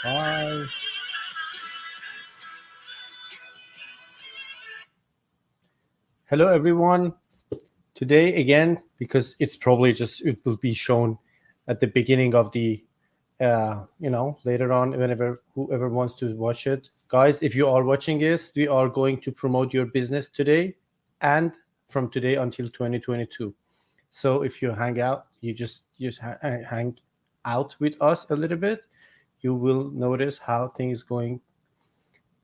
Hi. Hello, everyone. Today, again, because it's probably just, it will be shown at the beginning of the, later on, whenever whoever wants to watch it. Guys, if you are watching this, we are going to promote your business today and from today until 2022. So if you hang out, you just hang out with us a little bit, you will notice how things going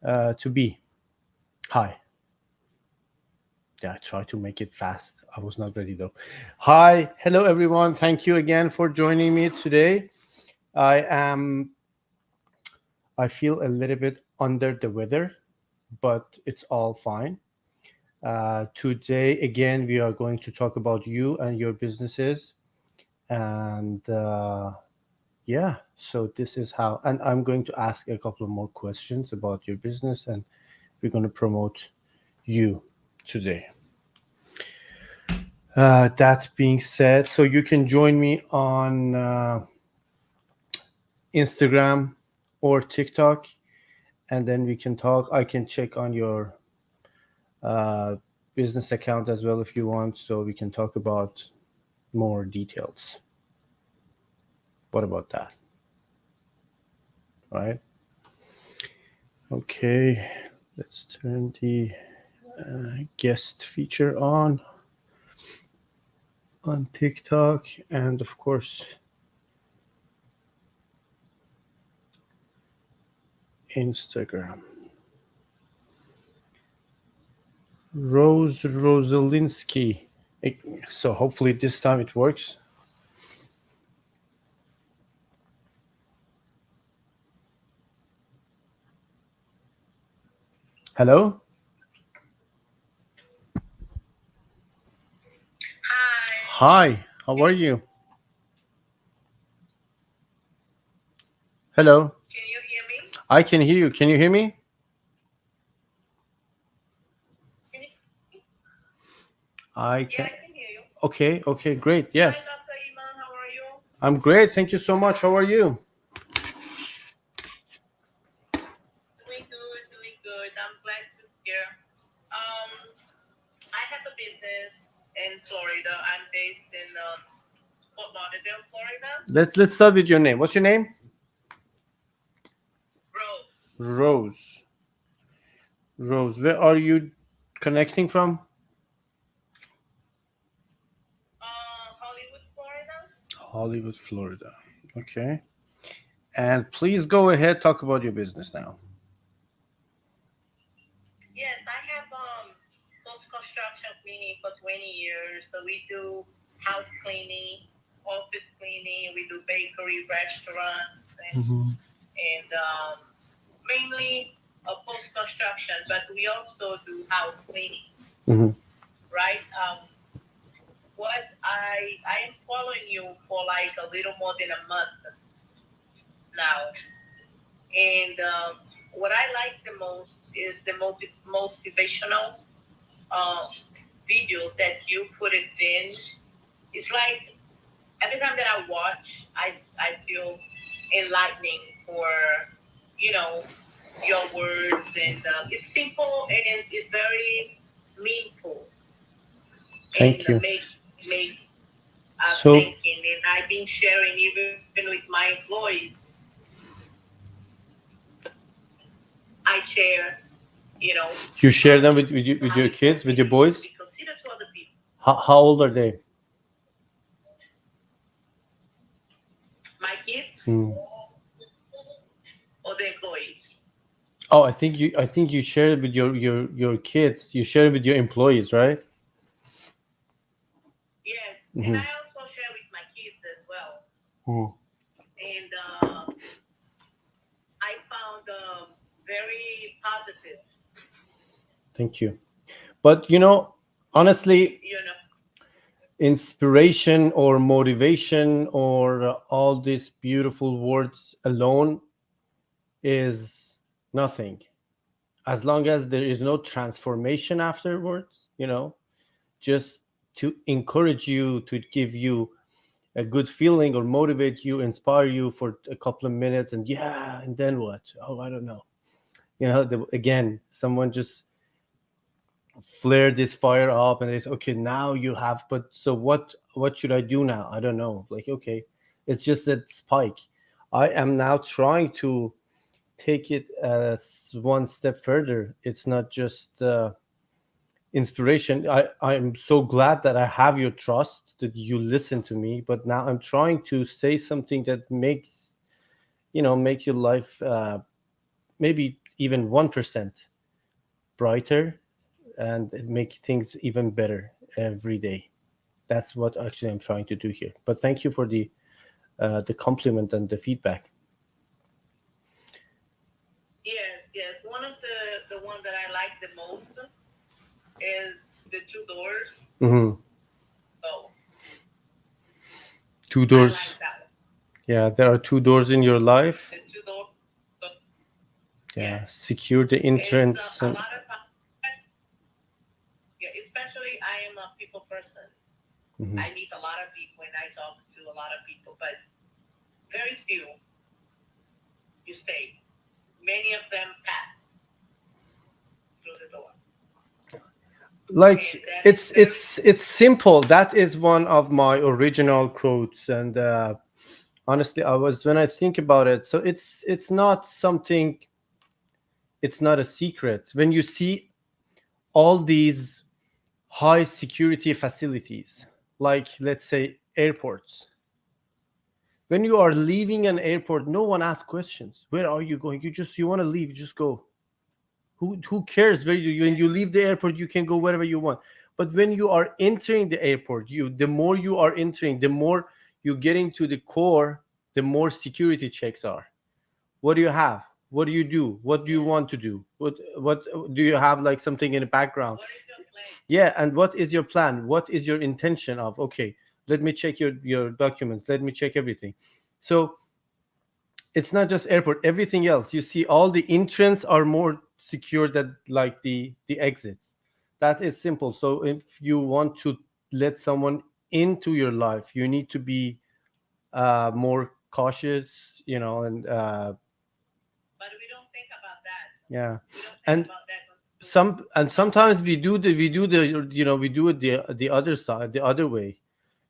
to be. Hi. Yeah, I try to make it fast. I was not ready though. Hi, hello everyone. Thank you again for joining me today. I am I feel a little bit under the weather, but it's all fine. Today again we are going to talk about you and your businesses, and yeah, so this is how, and I'm going to ask a couple of more questions about your business, and we're going to promote you today. That being said, so you can join me on Instagram or TikTok, and then we can talk. I can check on your uh, business account as well if you want, so we can talk about more details. What about that? Right? Okay, let's turn the guest feature on TikTok, and of course Instagram. Rose Rosalinsky. So hopefully this time it works. Hello? Hi, how are you? Hello? Can you hear me? I can hear you. Can you hear me? Can you, I yeah, can. I can hear you. Okay, okay, great. Hi, Yes. Dr. Iman. How are you? I'm great. Thank you so much. How are you? Doing good, doing good. I'm glad to hear. Um, I have a business in Florida. I'm based in Fort Lauderdale, Florida. Let's start with your name. What's your name? Rose, Rose. Rose. Where are you connecting from? Hollywood, Florida. Hollywood, Florida. Okay. And please go ahead, talk about your business now. Yes, I have post-construction cleaning for 20 years. So we do house cleaning, office cleaning. We do bakery, restaurants, Mm-hmm. and mainly post construction, but we also do house cleaning, Mm-hmm. right? What I am following you for like a little more than a month now, and what I like the most is the motivational uh, videos that you put it in. It's like every time that I watch, I feel enlightening for you know your words, and it's simple and it's very meaningful Thank and you. make So thinking. And I've been sharing even with my employees. I share, you know, you share um, them with how your kids, important with it your is to boys? be considered to other people. How old are they? My kids Hmm. or the employees. Oh, I think you share it with your kids. You share it with your employees, right? Yes, and Mm-hmm. I also share with my kids as well. Mm. And I found very positive, Thank you. But honestly, you know. inspiration or motivation or all these beautiful words alone is nothing. As long as there is no transformation afterwards, just to encourage you, to give you a good feeling or motivate you, inspire you for a couple of minutes, and yeah, and then what? Oh, I don't know. Again, someone just flare this fire up, and it's okay. Now you have, but so what should I do now? I don't know. Like, okay, it's just that spike. I am now trying to take it one step further. It's not just inspiration. I'm so glad that I have your trust, that you listen to me, but now I'm trying to say something that makes your life maybe even 1% brighter, and make things even better every day. That's what actually I'm trying to do here. But thank you for the compliment and the feedback. Yes, yes. One of the one that I like the most is the two doors. Hmm. Oh, Two I doors. like that one. Yeah, there are two doors in your life. The two door. Yeah, Yes, secure the it's entrance. a lot of time. Yeah, especially I am a people person. Mhm. I meet a lot of people and I talk to a lot of people, but very few you stay. Many of them pass through the door, Like, and that is it's very it's it's simple. That is one of my original quotes, and honestly, I was when I think about it. So it's not something. It's not a secret. When you see all these high security facilities, like let's say airports, when you are leaving an airport, no one asks questions. Where are you going? You want to leave, you just go. Who cares where you when yes, you leave the airport, you can go wherever you want. But when you are entering the airport, the more you are entering, the more you getting to the core, the more security checks are. What do you have? What do you do? What do you yes. want to do? What do you have, like something in the background? What is your plan? Yeah, and what is your plan? What is your intention of, okay, let me check your documents, let me check everything. So it's not just airport, everything else you see, all the entrance are more secure than like the exits. That is simple. So if you want to let someone into your life, you need to be more cautious, and But we don't think about that. yeah. We don't think And about that until sometimes we do it the other side, the other way.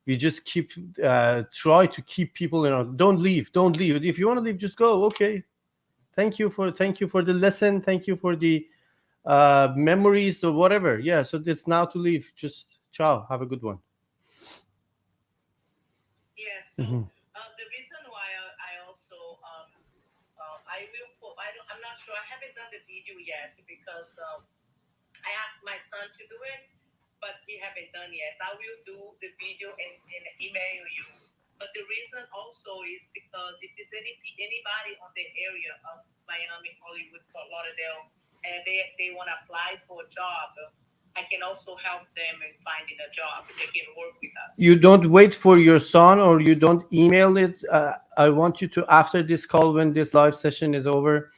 We just try to keep people, don't leave, if you want to leave, just go. Okay, thank you for the lesson, thank you for the memories or whatever. Yeah, so it's now to leave, just ciao, have a good one. yes. So Hmm. the reason why I also I will put I'm not sure, I haven't done the video yet because I asked my son to do it, but he haven't done yet. I will do the video and email you. But the reason also is because if there's anybody on the area of Miami, Hollywood, Fort Lauderdale, and they want to apply for a job, I can also help them in finding a job. They can work with You us. don't wait for your son, or you don't email it. I want you to, after this call, when this live session is over,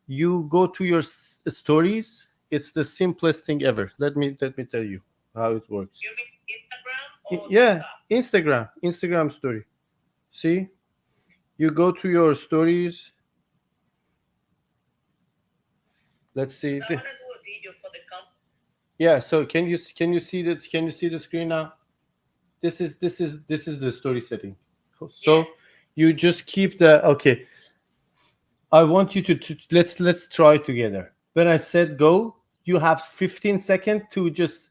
you go to your stories. It's the simplest thing ever. Let me tell you how it works. You mean Instagram or Yeah, TikTok? Instagram story. See, you go to your stories. Let's see Because I want to do a video for the company. yeah, so can you see the screen now? This is the story setting. So Yes. you just keep the okay. I want you to let's try together. When I said go, you have 15 seconds to just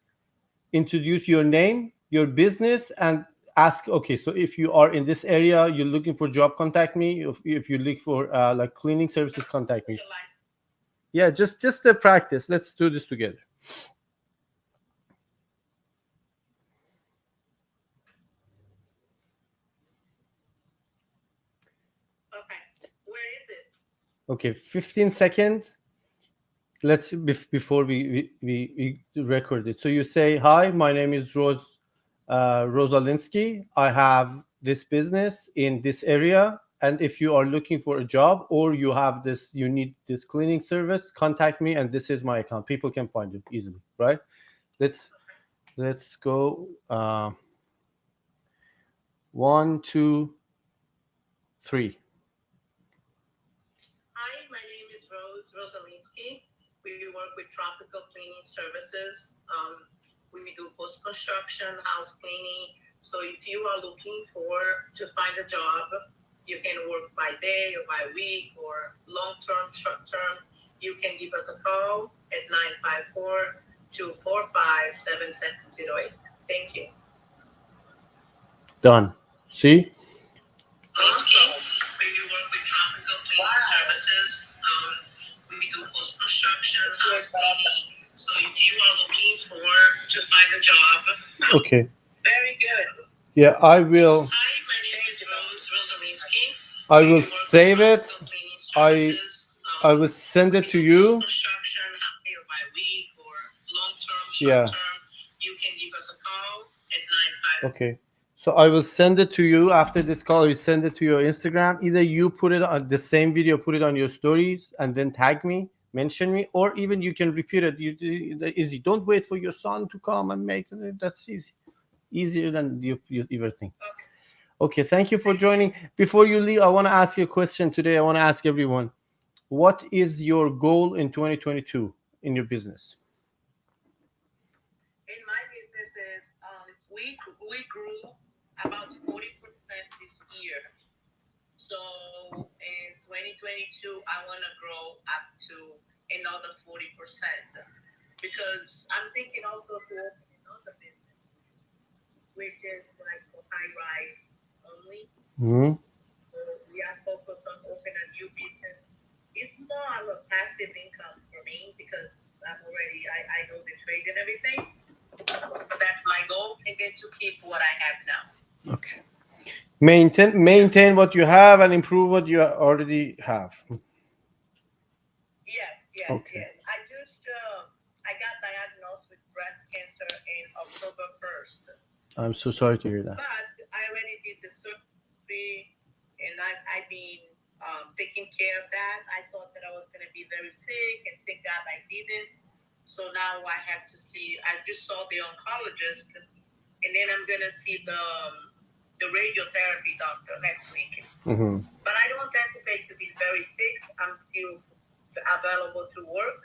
introduce your name, your business, and ask. Okay, so if you are in this area, you're looking for job, contact me. If you look for like cleaning services, contact Put me. your lights. Yeah, just the practice. Let's do this together. Okay. Where is it? Okay, 15 seconds. Let's before we record it. So you say, hi, my name is Rosalinsky. I have this business in this area, and if you are looking for a job, or you need this cleaning service, contact me, and this is my account. People can find it easily, right? let's let's go 1, 2, 3. Hi, my name is Rose Rosalinsky. We work with Tropical Cleaning Services. We do post-construction, house cleaning. So if you are looking to find a job, you can work by day or by week or long-term, short-term. You can give us a call at 954-245-7708. Thank you. Done. See? Awesome. We work with Tropical Cleaning Services. We do post-construction, house cleaning. So if you are looking to find a job, Okay. very good. Yeah, I will. Hi, my name is Rose Rosalinsky. I We will work with save it. Tropical Cleaning I Services. I will send We it to do you. post-construction by week or long-term, Yeah. short-term. You can give us a call at 95. Okay. So I will send it to you after this call. I will send it to your Instagram. Either you put it on the same video, put it on your stories, and then tag me, mention me, or even you can repeat it. Easy. Don't wait for your son to come and make it. That's easy. Easier than you ever think. Okay. Thank you for joining. Before you leave, I want to ask you a question today. I want to ask everyone, what is your goal in 2022 in your business? In my businesses, we grew about 40% this year. So in 2022, I want to grow up to another 40% because I'm thinking also to open another business, which is like for high rise only. Mm-hmm. So we are focused on opening a new business. It's more of a passive income for me because I know the trade and everything. That's my goal, and then to keep what I have now. Okay. Maintain what you have and improve what you already have. Yes. Okay. Yes. I got diagnosed with breast cancer in October 1st. I'm so sorry to hear that. But I already did the surgery, and I've been taking care of that. I thought that I was going to be very sick, and thank God I didn't. So now I have to see. I just saw the oncologist, and then I'm going to see the radiotherapy doctor next week. Mm-hmm. But I don't anticipate to be very sick. I'm still available to work.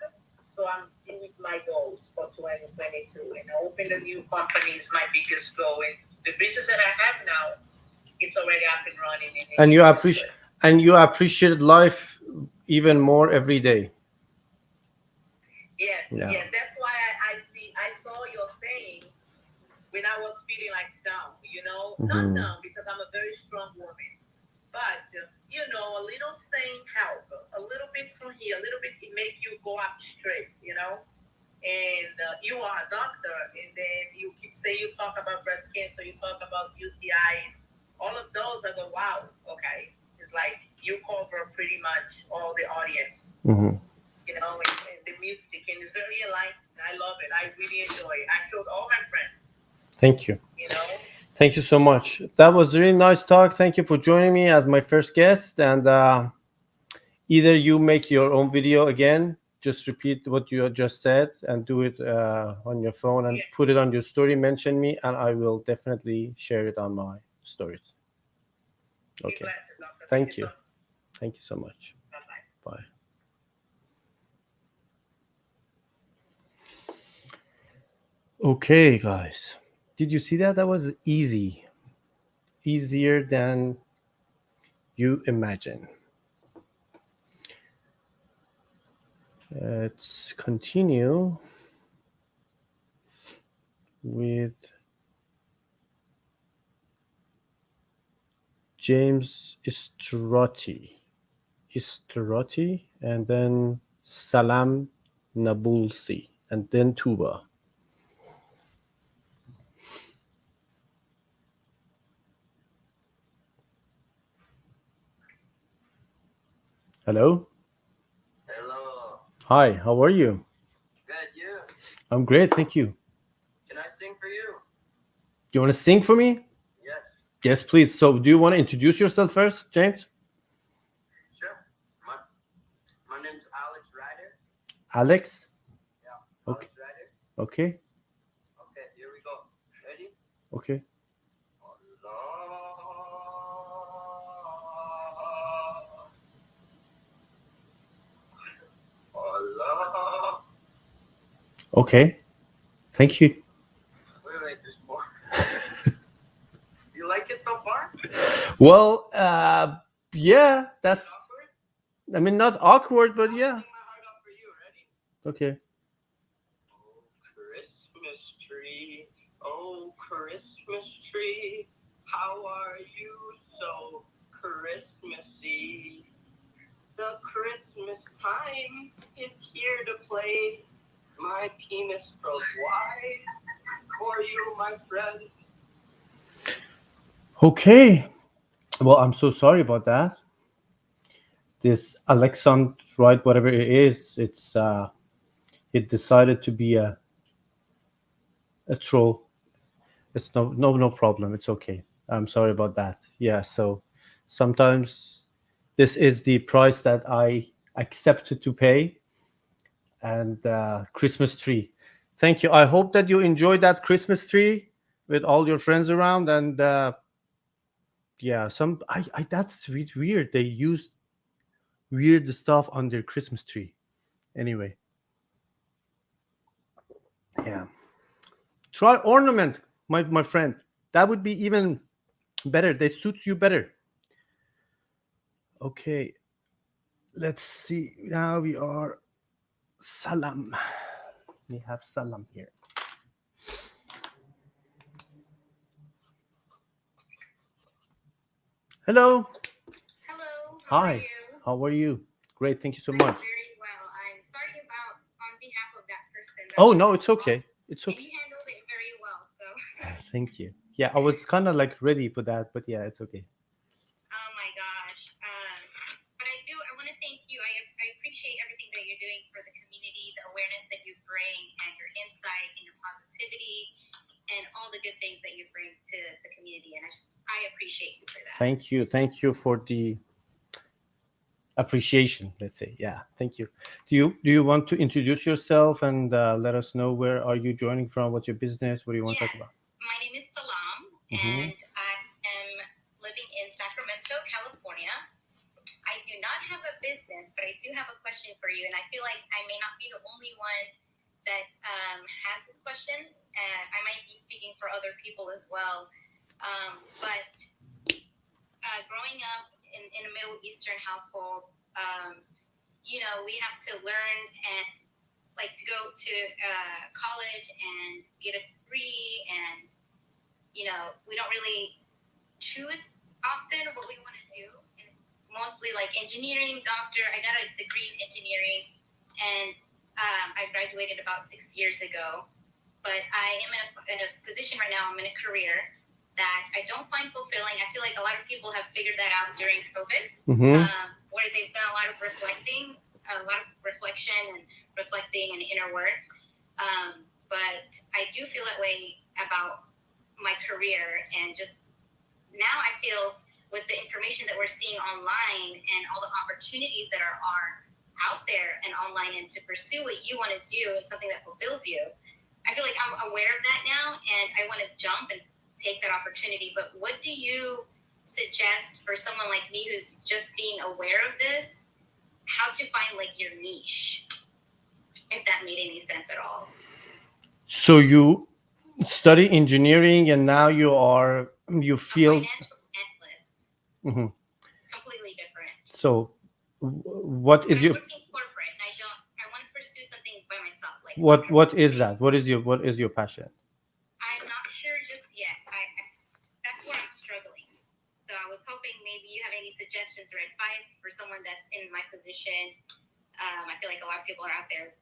So I'm still with my goals for 2022. And open a new company is my biggest goal. And the business that I have now, it's already up and running. And you appreciate life even more every day. Yes. That's why I saw your saying when I was feeling like down, not down because I'm a very strong woman. But, a little saying help, a little bit from here, a little bit, it make you go up straight, And you are a doctor, and then you keep saying, you talk about breast cancer, you talk about UTI, and all of those, I go, wow, okay. It's like you cover pretty much all the audience, Mm-hmm. And the music, and it's very enlightening. I love it. I really enjoy it. I showed all my friends. Thank you. Thank you so much. That was a really nice talk. Thank you for joining me as my first guest. And either you make your own video again, just repeat what you just said and do it on your phone and put it on your story, mention me, and I will definitely share it on my stories. Okay. Thank you. Thank you so much. Bye. Okay, guys. Did you see that? That was easy. Easier than you imagine. Let's continue with James Istrati, and then Salam Nabulsi, and then Tuba. Hello? Hello. Hi, how are you? Good, you? I'm great, thank you. Can I sing for you? You want to sing for me? Yes. Yes, please. So, do you want to introduce yourself first, James? Sure. My name's Alex Ryder. Alex? Yeah. Okay. Alex Ryder. Okay. Okay, here we go. Ready? Okay. Allah Okay. Thank you. Wait, there's more. You like it so far? Well, yeah, that's. Awkward? I mean, not awkward, but I'll yeah. sing my heart out for you. Ready? Okay. Oh, Christmas tree. Oh, Christmas tree. How are you so Christmassy? The Christmas time, it's here to play. My penis grows wide for you, my friend. Okay. Well, I'm so sorry about that. This Alexand, right, whatever it is, it decided to be a troll. It's no problem. It's okay. I'm sorry about that. Yeah. So sometimes this is the price that I accepted to pay. And Christmas tree. Thank you. I hope that you enjoyed that Christmas tree with all your friends around. And yeah, I that's weird. They used weird stuff on their Christmas tree. Anyway, yeah. Try ornament, my friend. That would be even better. They suits you better. Okay, let's see. Now we are Salam. We have Salam here. Hello. Hello, Hi. are you? How are you? Great. Thank you so I'm much. very well. I'm sorry about on behalf of that person. That Oh was no, his it's fault, okay. It's and okay. you handled it very well. So, Thank you. Yeah, I was kind of like ready for that, but yeah, it's okay. oh my gosh. But I do. I want to thank you. I appreciate everything that you're doing for the community, the awareness that you bring, and your insight and your positivity, and all the good things that you bring to the community. And I appreciate you for that. Thank you. Thank you for the appreciation. Let's say, yeah. Thank you. Do you want to introduce yourself and let us know where are you joining from? What's your business? What do you want to talk about? Yes, my name is Salam, Mhm. and I am living in Sacramento, California. I do not have a business, but I do have a question for you, and I feel like I may not be the only one that has this question. I might be speaking for other people as well. But growing up in a Middle Eastern household, we have to learn and like to go to college and get a degree, and we don't really choose often what we want to do. And it's mostly like engineering, doctor. I got a degree in engineering, and I graduated about 6 years ago. But I am in a position right now. I'm in a career that I don't find fulfilling. I feel like a lot of people have figured that out during COVID, Mhm. where they've done a lot of reflecting, a lot of reflection and reflecting and inner work. But I do feel that way about my career, and just now I feel with the information that we're seeing online and all the opportunities that are out there and online, and to pursue what you want to do and something that fulfills you, I feel like I'm aware of that now, and I want to jump and take that opportunity. But what do you suggest for someone like me who's just being aware of this, how to find like your niche, if that made any sense at all? So you study engineering, and now you A feel. financial analyst, Mhm. completely different. So what is I'm your working corporate, and I want to pursue something by myself. Like what is that? What is your passion? I'm not sure just yet. That's where I'm struggling. So I was hoping maybe you have any suggestions or advice for someone that's in my position. I feel like a lot of people are out there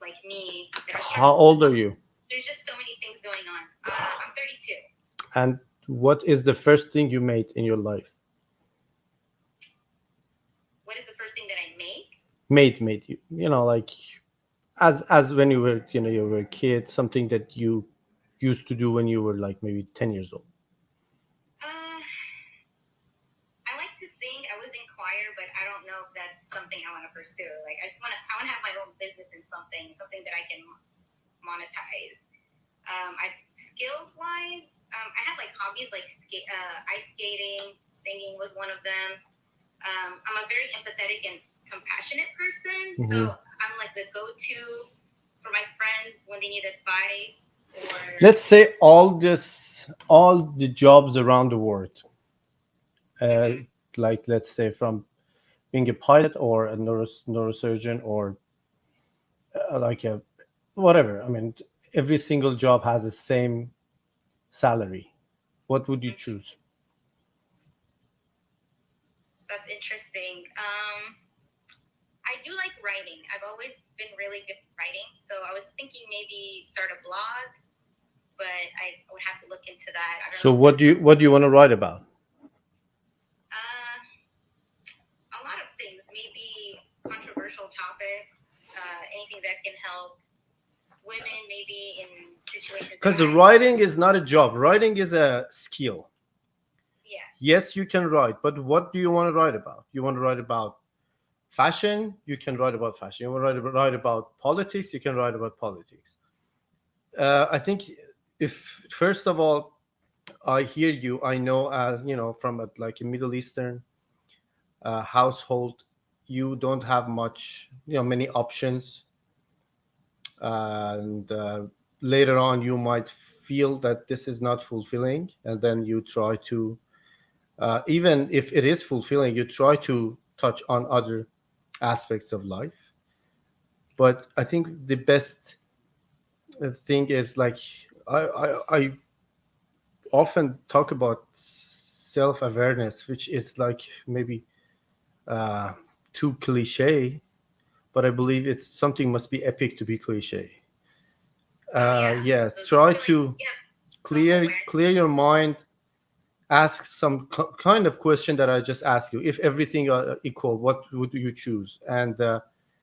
like me that are How struggling. old are you? There's just so many things going on. I'm 32. And what is the first thing you made in your life? What is the first thing that I make? Made you know like as when you were a kid, something that you used to do when you were like maybe 10 years old. I like to sing. I was in choir, but I don't know if that's something I want to pursue. Like I want to have my own business in something that I can monetize. Skills wise, I had like hobbies like ice skating, singing was one of them. I'm a very empathetic and compassionate person, so I'm like the go-to for my friends when they need advice or Let's say all the jobs around the world, like let's say from being a pilot or a neurosurgeon or like a whatever. I mean, every single job has the same salary. What would you choose? that's interesting. I do like writing. I've always been really good at writing, so I was thinking maybe start a blog, but I would have to look into that. I don't So know. what do you want to write about? Uh, a lot of things, maybe controversial topics, anything that can help women, maybe in situations. Because the writing is not a job. Writing is a skill. Yes. Yes, you can write, but what do you want to write about? You want to write about fashion? You can write about fashion. You want to write about politics? You can write about politics. I think if first of all, I hear you. I know, as you know, from like a Middle Eastern household, you don't have much, many options, and later on, you might feel that this is not fulfilling, and then you try to, even if it is fulfilling, you try to touch on other aspects of life. But I think the best thing is like I often talk about self-awareness, which is like maybe uh, too cliche, but I believe it's something must be epic to be cliche. Yeah, So try feeling, to yeah, clear self-aware. clear your mind. Ask some kind of question that I just asked you. If everything are equal, what would you choose? And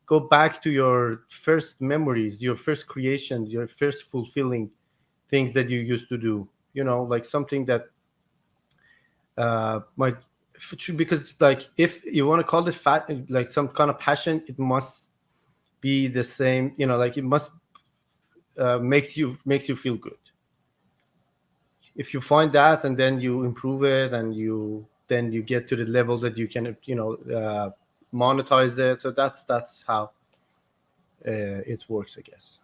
go back to your first memories, your first creation, your first fulfilling things that you used to do. Like something that might because like if you want to call this fat like some kind of passion, it must be the same. Like it must makes you feel good. If you find that and then you improve it and you get to the level that you can monetize it. So that's how it works, I guess.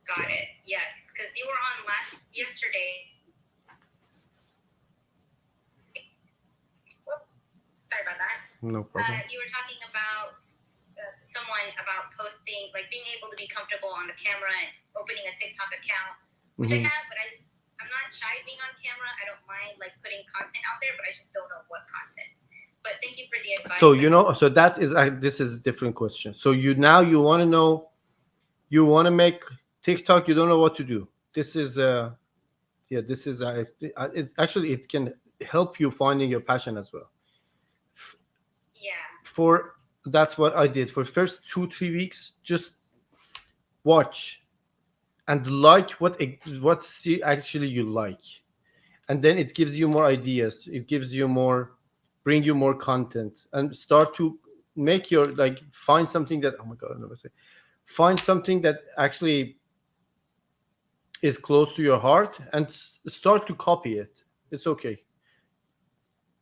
Got Yeah. it. Yes, because you were on yesterday. Sorry about that. No problem. You were talking about someone about posting, like being able to be comfortable on the camera and opening a TikTok account, which I have, but I'm not shy being on camera. I don't mind like putting content out there, but I just don't know what content. But thank you for the advice. So that is this is a different question. So you want to know, you want to make TikTok, you don't know what to do. This is this is actually it can help you finding your passion as well. Yeah. That's what I did for first 2-3 weeks. Just watch and like what actually you like, and then it gives you more ideas. It gives you more, bring you more content, and start to make your like find something that, oh my god, I never say, find something that actually is close to your heart and start to copy it. It's okay.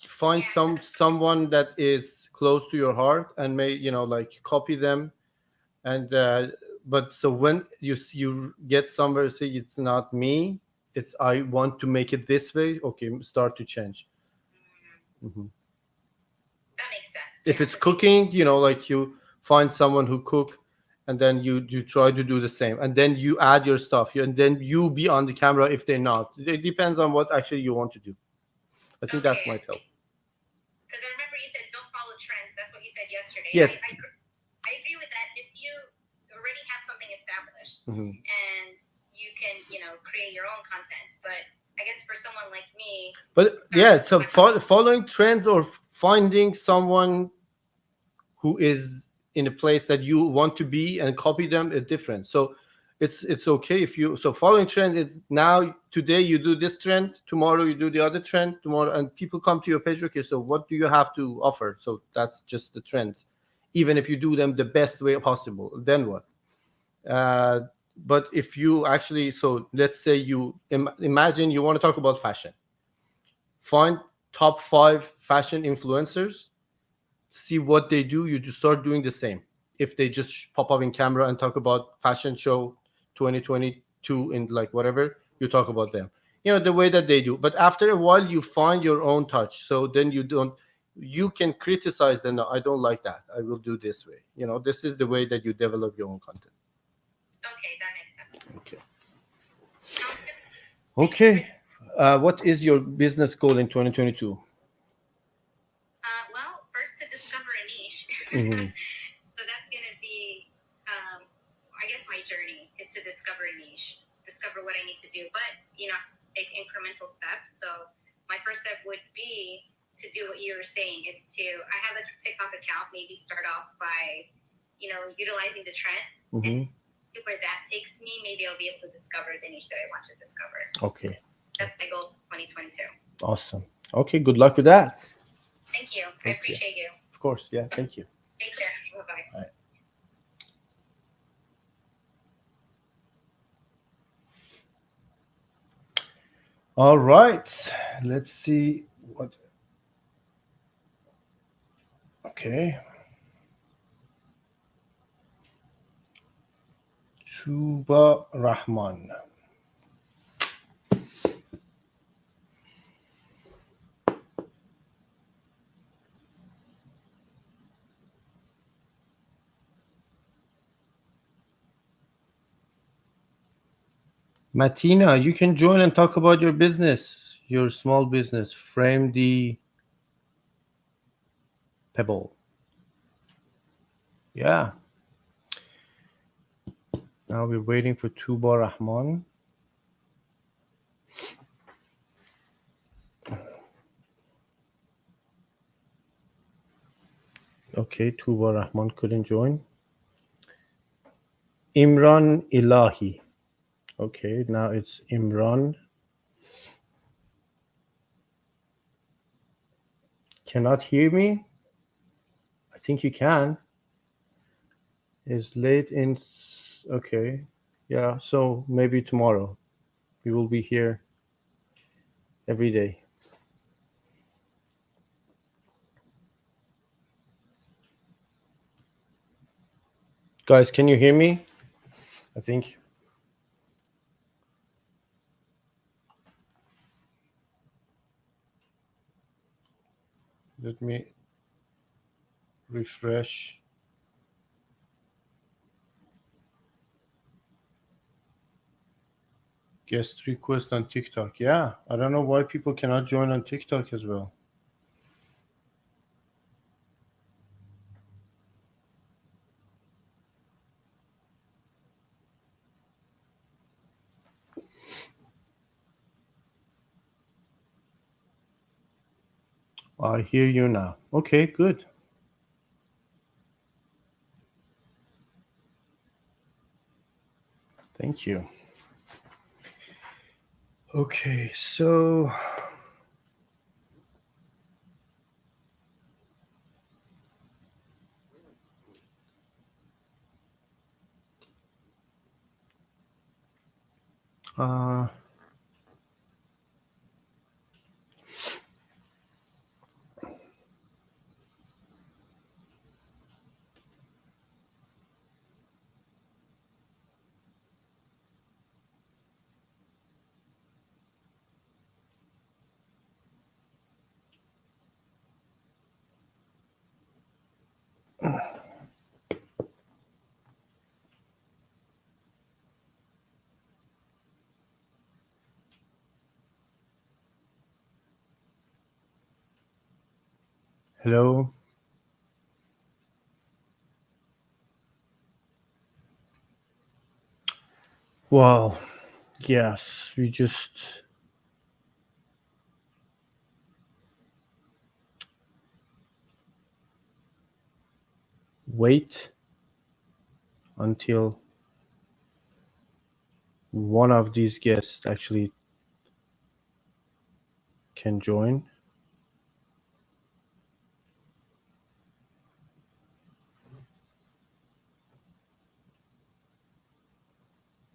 Find someone that is close to your heart and may like copy them. And but so when you get somewhere, say it's not me, it's I want to make it this way. Okay, start to change. That makes sense. If it's cooking, like you find someone who cook, and then you try to do the same, and then you add your stuff, and then you be on the camera. If they're not, it depends on what actually you want to do. I think that might help. Because I remember you said don't follow trends. That's what you said yesterday. Yeah. I agree with that. If you already have something established and you can, create your own content, but I guess for someone like me. But yeah, so following trends or finding someone who is in a place that you want to be and copy them is different. So it's okay if you, so following trend is now today you do this trend, tomorrow you do the other trend, tomorrow, and people come to your page. Okay, so what do you have to offer? So that's just the trends. Even if you do them the best way possible, then what? But if you actually, so let's say you imagine you want to talk about fashion, find top 5 fashion influencers, see what they do, you just start doing the same. if they just pop up in camera and talk about fashion show 2022 and like whatever, you talk about them, the way that they do. But after a while you find your own touch, so then you can criticize them. No, I don't like that, I will do this way. This is the way that you develop your own content. Okay, that makes sense. Okay. Sounds good. Okay. What is your business goal in 2022? Well, first to discover a niche. Mhm. So that's going to be, I guess my journey is to discover a niche, discover what I need to do, but, take incremental steps. So my first step would be to do what you were saying, is I have a TikTok account, maybe start off by, utilizing the trend. Mhm. And where that takes me, maybe I'll be able to discover the niche that I want to discover. Okay. That's my goal 2022. Awesome. Okay, good luck with that. Thank you. Okay. I appreciate you. Of course. Yeah, thank you. Take care. Bye-bye. All right. Let's see what. Okay. Tuba Rahman. Martina, you can join and talk about your business, your small business. Frame the pebble. Yeah. Now we're waiting for Tuba Rahman. Okay, Tuba Rahman couldn't join. Imran Ilahi. Okay, now it's Imran. Cannot hear me? I think you can. Is late in. Okay. Yeah, so maybe tomorrow. We will be here every day. Guys, can you hear me? I think. Let me refresh. Guest request on TikTok. Yeah, I don't know why people cannot join on TikTok as well. I hear you now. Okay, good. Thank you. Okay, so hello. Well, yes, we just wait until one of these guests actually can join.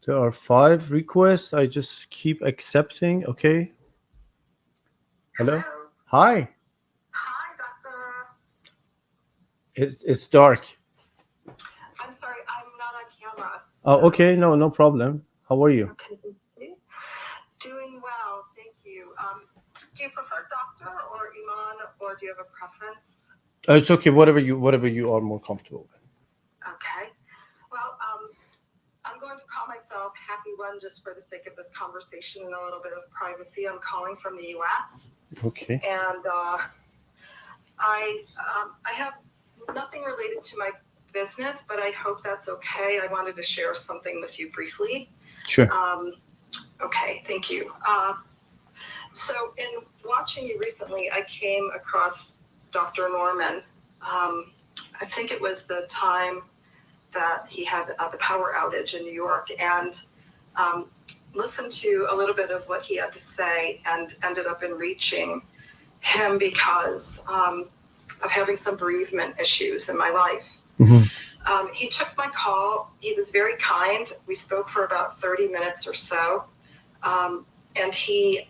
There are 5 requests. I just keep accepting. Okay. Hello. Hi. Hi, Doctor. It's dark. Okay, no problem. How are you? Okay, thank you. Doing well, thank you. Do you prefer doctor or Iman, or do you have a preference? It's okay, whatever you are more comfortable with. Okay. Well, I'm going to call myself Happy One just for the sake of this conversation and a little bit of privacy. I'm calling from the U.S. Okay. and I have nothing related to my business, but I hope that's okay. I wanted to share something with you briefly. Sure. Okay, thank you. So in watching you recently, I came across Dr. Norman. I think it was the time that he had the power outage in New York, and listened to a little bit of what he had to say and ended up enriching him because of having some bereavement issues in my life. Mm-hmm. He took my call. He was very kind. We spoke for about 30 minutes or so. And he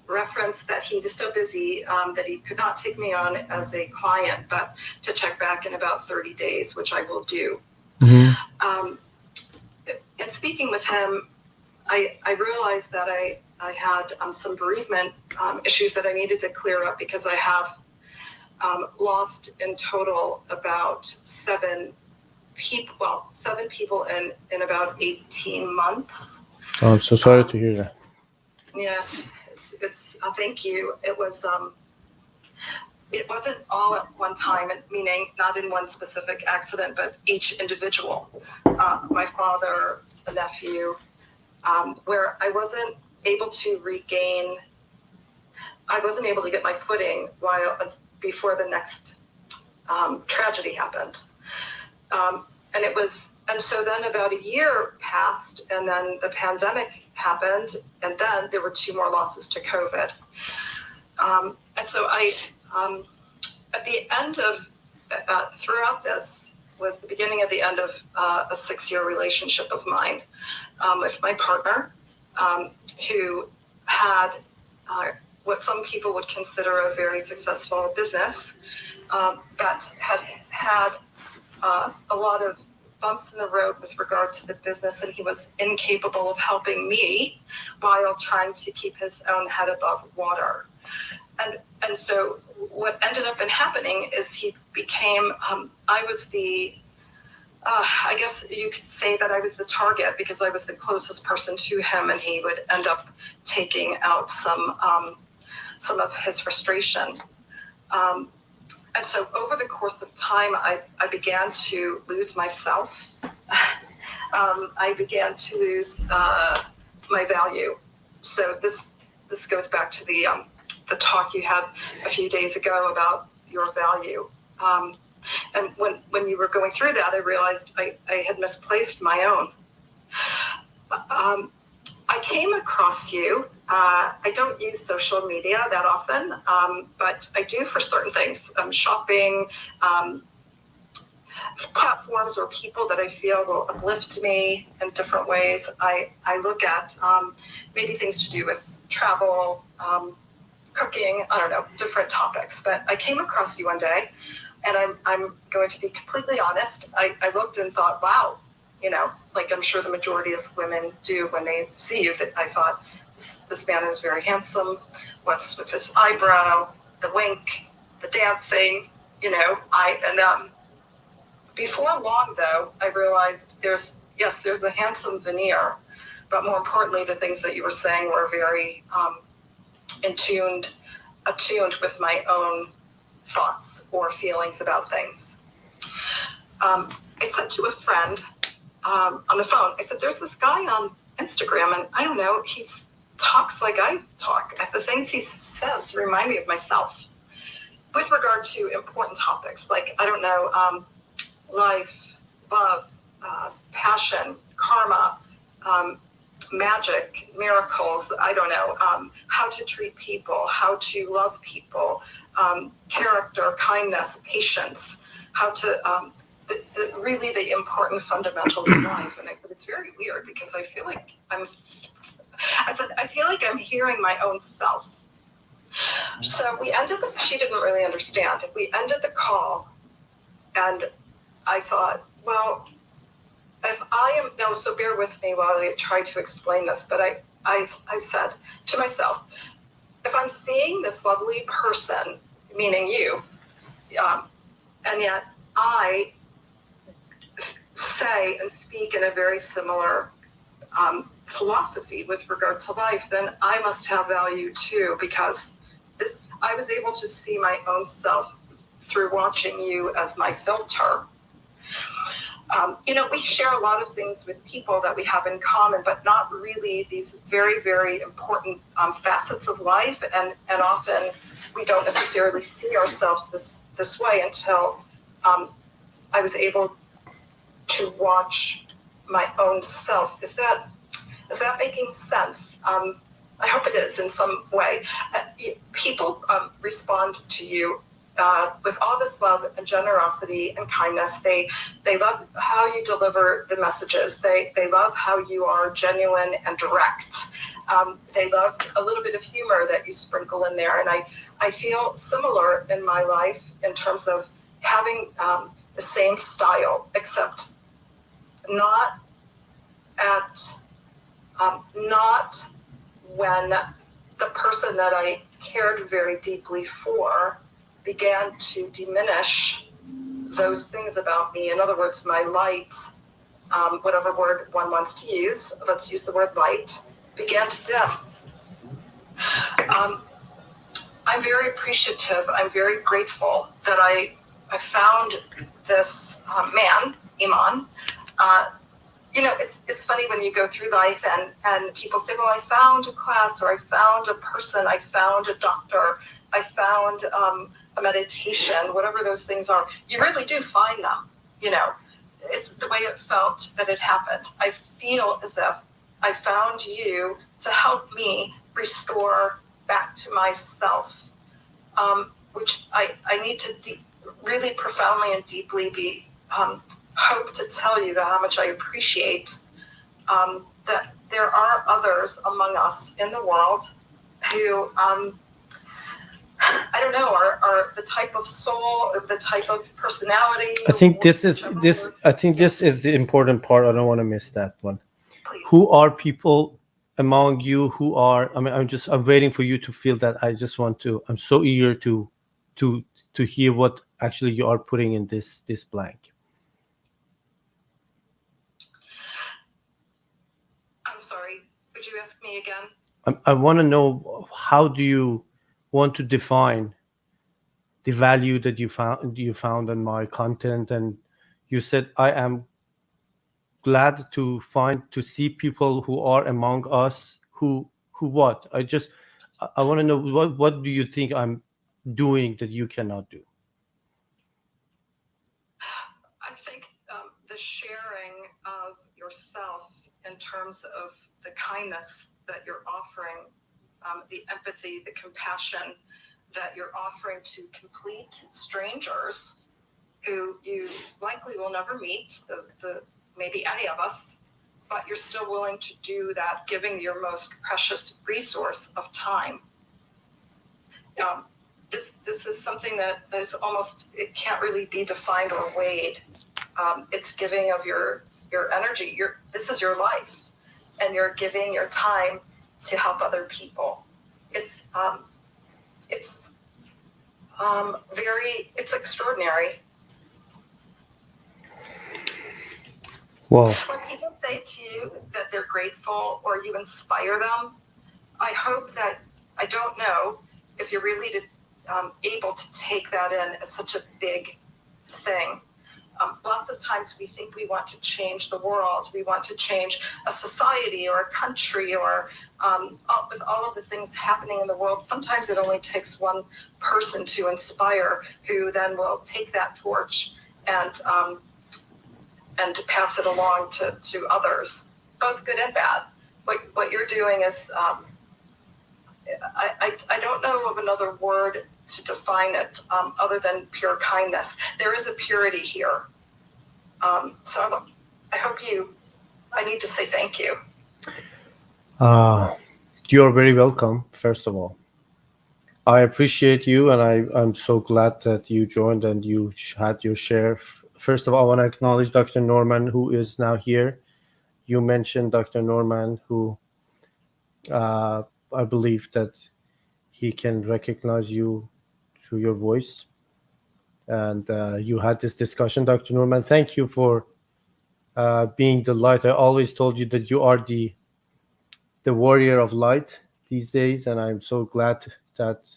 referenced that he was so busy that he could not take me on as a client, but to check back in about 30 days, which I will do. Mm-hmm. And speaking with him, I realized that I had some bereavement issues that I needed to clear up because I have lost in total about 7 people in about 18 months. Oh, I'm so sorry to hear that. Yes, it's thank you. It wasn't all at one time, meaning not in one specific accident, but each individual. My father, a nephew, where I wasn't able to get my footing before the next tragedy happened. And so then about a year passed, and then the pandemic happened, and then there were 2 more losses to COVID. And so at the end of, throughout this was the beginning of the end of a 6-year relationship of mine with my partner, who had what some people would consider a very successful business, but had a lot of bumps in the road with regard to the business, and he was incapable of helping me while trying to keep his own head above water. And so what ended up happening is he became, I was I guess you could say that I was the target because I was the closest person to him, and he would end up taking out some of his frustration. And so over the course of time, I began to lose myself. I began to lose my value. So this goes back to the talk you had a few days ago about your value. And when you were going through that, I realized I had misplaced my own. I came across you. I don't use social media that often, but I do for certain things. Shopping, platforms or people that I feel will uplift me in different ways. I look at maybe things to do with travel, cooking, I don't know, different topics. But I came across you one day, and I'm going to be completely honest. I looked and thought, wow, like I'm sure the majority of women do when they see you, that I thought, this man is very handsome. What's with his eyebrow, the wink, the dancing, before long, though, I realized there's a handsome veneer, but more importantly, the things that you were saying were very attuned with my own thoughts or feelings about things. I said to a friend on the phone, I said, there's this guy on Instagram, and I don't know, he talks like I talk. The things he says remind me of myself with regard to important topics, like, I don't know, life, love, passion, karma, magic, miracles, I don't know, how to treat people, how to love people, character, kindness, patience, how to, really the important fundamentals of life. And I said, it's very weird because I feel like I'm hearing my own self. So she didn't really understand. We ended the call, and I thought, well, if I am now, so bear with me while I try to explain this, but I said to myself, if I'm seeing this lovely person, meaning you, and yet I say and speak in a very similar philosophy with regard to life, then I must have value too, because I was able to see my own self through watching you as my filter. We share a lot of things with people that we have in common, but not really these very, very important facets of life. And often we don't necessarily see ourselves this way until I was able to watch my own self. Is that making sense? I hope it is in some way. People respond to you with all this love and generosity and kindness. They love how you deliver the messages. They love how you are genuine and direct. They love a little bit of humor that you sprinkle in there. And I feel similar in my life in terms of having the same style, except not when the person that I cared very deeply for began to diminish those things about me. In other words, my light, whatever word one wants to use, let's use the word light, began to dim. I'm very appreciative. I'm very grateful that I found this man, Iman. It's funny when you go through life and people say, well, I found a class, or I found a person, I found a doctor, I found a meditation, whatever those things are. You really do find them. It's the way it felt that it happened. I feel as if I found you to help me restore back to myself, which I need to really profoundly and deeply be hope to tell you that how much I appreciate that there are others among us in the world who I don't know, are the type of soul, the type of personality. I think this is the important part. I don't want to miss that one. Please. Who are people among you who are? I mean, I'm waiting for you to feel that. I'm so eager to hear what actually you are putting in this blank. I'm sorry. Would you ask me again? I want to know, how do you want to define the value that you found in my content? And you said, I am glad to see people who are among us who what? I want to know, what do you think I'm doing that you cannot do? I think the sharing of yourself in terms of the kindness that you're offering, the empathy, the compassion that you're offering to complete strangers who you likely will never meet, maybe any of us, but you're still willing to do that, giving your most precious resource of time. This is something that is almost, it can't really be defined or weighed. It's giving of your energy. This is your life, and you're giving your time to help other people. It's extraordinary. Wow. When people say to you that they're grateful or you inspire them, I hope that, I don't know if you're really able to take that in as such a big thing. Lots of times we think we want to change the world, we want to change a society or a country, or with all of the things happening in the world, sometimes it only takes one person to inspire, who then will take that torch and pass it along to others, both good and bad. What you're doing is, I don't know of another word to define it other than pure kindness. There is a purity here. So I hope I need to say thank you. You are very welcome, first of all. I appreciate you, and I'm so glad that you joined and you had your share first of all, I want to acknowledge Dr. Norman, who is now here. You mentioned Dr. Norman, who I believe that he can recognize you through your voice. And you had this discussion, Dr. Norman. Thank you for being the light. I always told you that you are the warrior of light these days, and I'm so glad that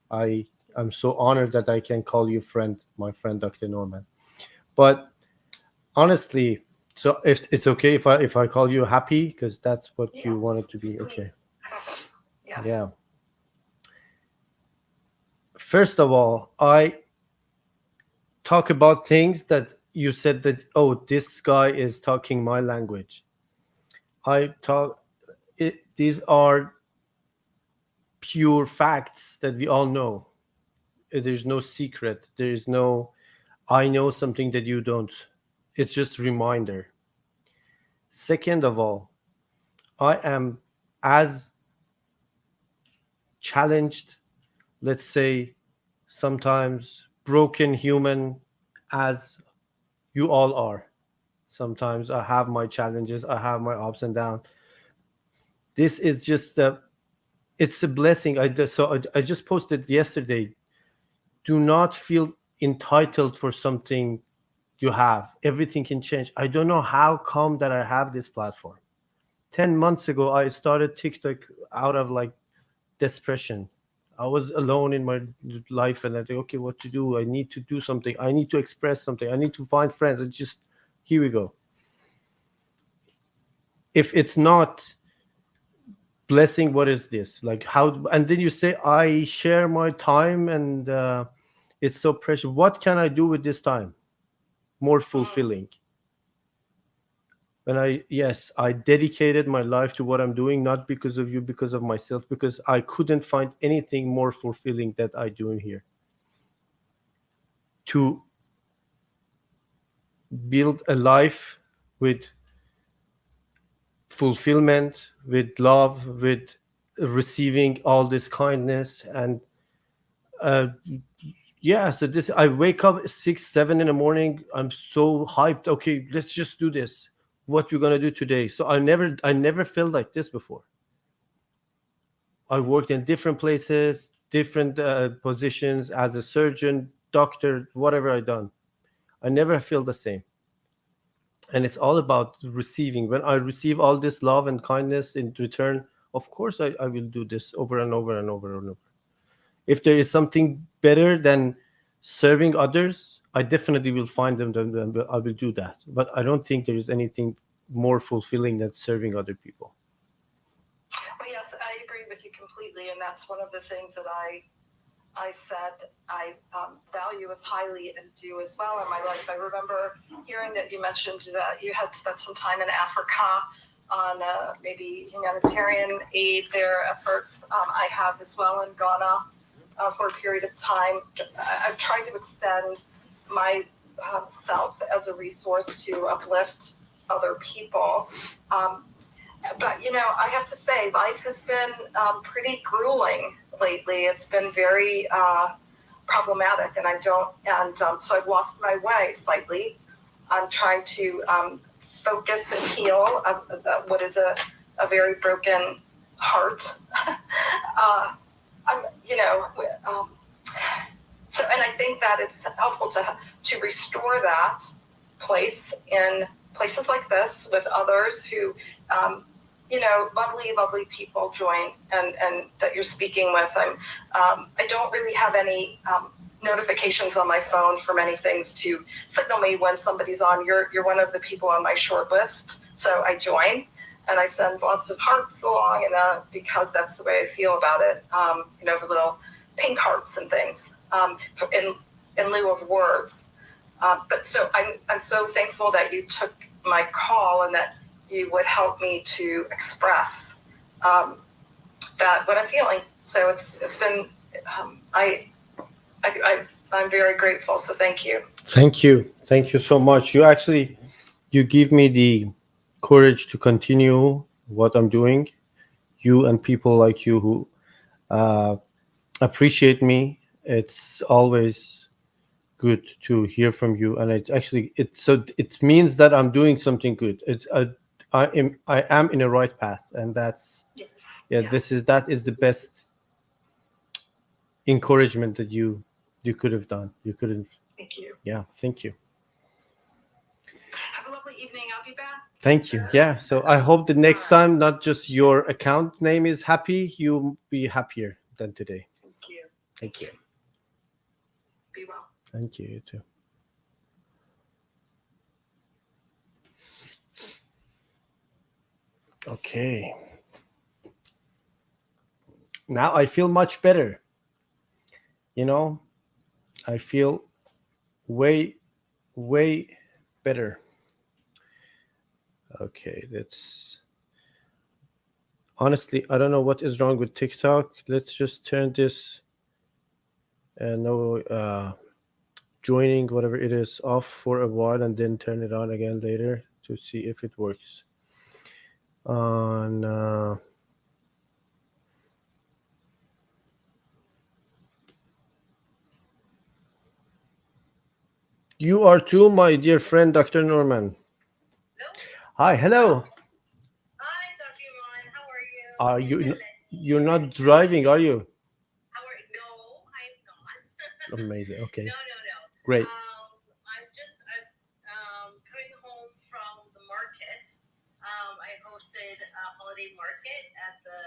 I'm so honored that I can call you friend, my friend, Dr. Norman. But honestly, so if it's okay if I call you Happy, because that's what you Yes, wanted to be. please. Okay. Yes. Yeah. First of all, I talk about things that you said that, oh, this guy is talking my language. These are pure facts that we all know. There's no secret. There is no, I know something that you don't. It's just a reminder. Second of all, I am as challenged, let's say, sometimes broken human as you all are. Sometimes I have my challenges, I have my ups and downs. This is just it's a blessing. I just posted yesterday. Do not feel entitled for something you have. Everything can change. I don't know how come that I have this platform. 10 months ago, I started TikTok out of like desperation. I was alone in my life and I think, okay, what to do? I need to do something. I need to express something. I need to find friends. And just, here we go. If it's not blessing, what is this? Like how, and then you say, I share my time and it's so precious. What can I do with this time? More fulfilling. And I dedicated my life to what I'm doing, not because of you, because of myself, because I couldn't find anything more fulfilling that I do in here. To build a life with fulfillment, with love, with receiving all this kindness. And so this, I wake up 6, 7 in the morning. I'm so hyped. Okay, let's just do this. What we're gonna do today. So I never felt like this before. I worked in different places, different positions as a surgeon, doctor, whatever I done. I never feel the same. And it's all about receiving. When I receive all this love and kindness in return, of course I will do this over and over and over and over. If there is something better than serving others, I definitely will find them, and I will do that. But I don't think there is anything more fulfilling than serving other people. Well, yes, I agree with you completely, and that's one of the things that I said I value as highly and do as well in my life. I remember hearing that you mentioned that you had spent some time in Africa on maybe humanitarian aid, their efforts. I have as well in Ghana for a period of time. I've tried to extend my self as a resource to uplift other people. But, I have to say, life has been pretty grueling lately. It's been very problematic, and so I've lost my way slightly. I'm trying to focus and heal what is a very broken heart. So, and I think that it's helpful to restore that place in places like this with others who, lovely people join and that you're speaking with. I don't really have any notifications on my phone for many things to signal me when somebody's on. You're one of the people on my short list, so I join and I send lots of hearts along, and because that's the way I feel about it. The little pink hearts and things in lieu of words. But so I'm so thankful that you took my call and that you would help me to express that what I'm feeling. So it's been I'm very grateful. So thank you. Thank you so much. You give me the courage to continue what I'm doing. You and people like you who appreciate me. It's always good to hear from you, and it means that I'm doing something good. I am in the right path, and that's Yes. yeah. That is the best encouragement that you could have done. You could have. Thank you. Yeah. Thank you. Have a lovely evening. I'll be back. Thank you. Yeah. So I hope the next time, not just your account name is happy, you'll be happier than today. Thank you. Thank you. Be well. Thank you. You too. Okay. Now I feel much better. I feel way, way better. Okay, honestly, I don't know what is wrong with TikTok. Let's just turn this no joining, whatever it is, off for a while and then turn it on again later to see if it works. On you are too, my dear friend, Dr. Norman. Hi, hello. Hi, Dr. Iman. How are you? Are you're not driving, are you? No, I'm not. Amazing. Okay. No. Great. I'm coming home from the market. I hosted a holiday market at the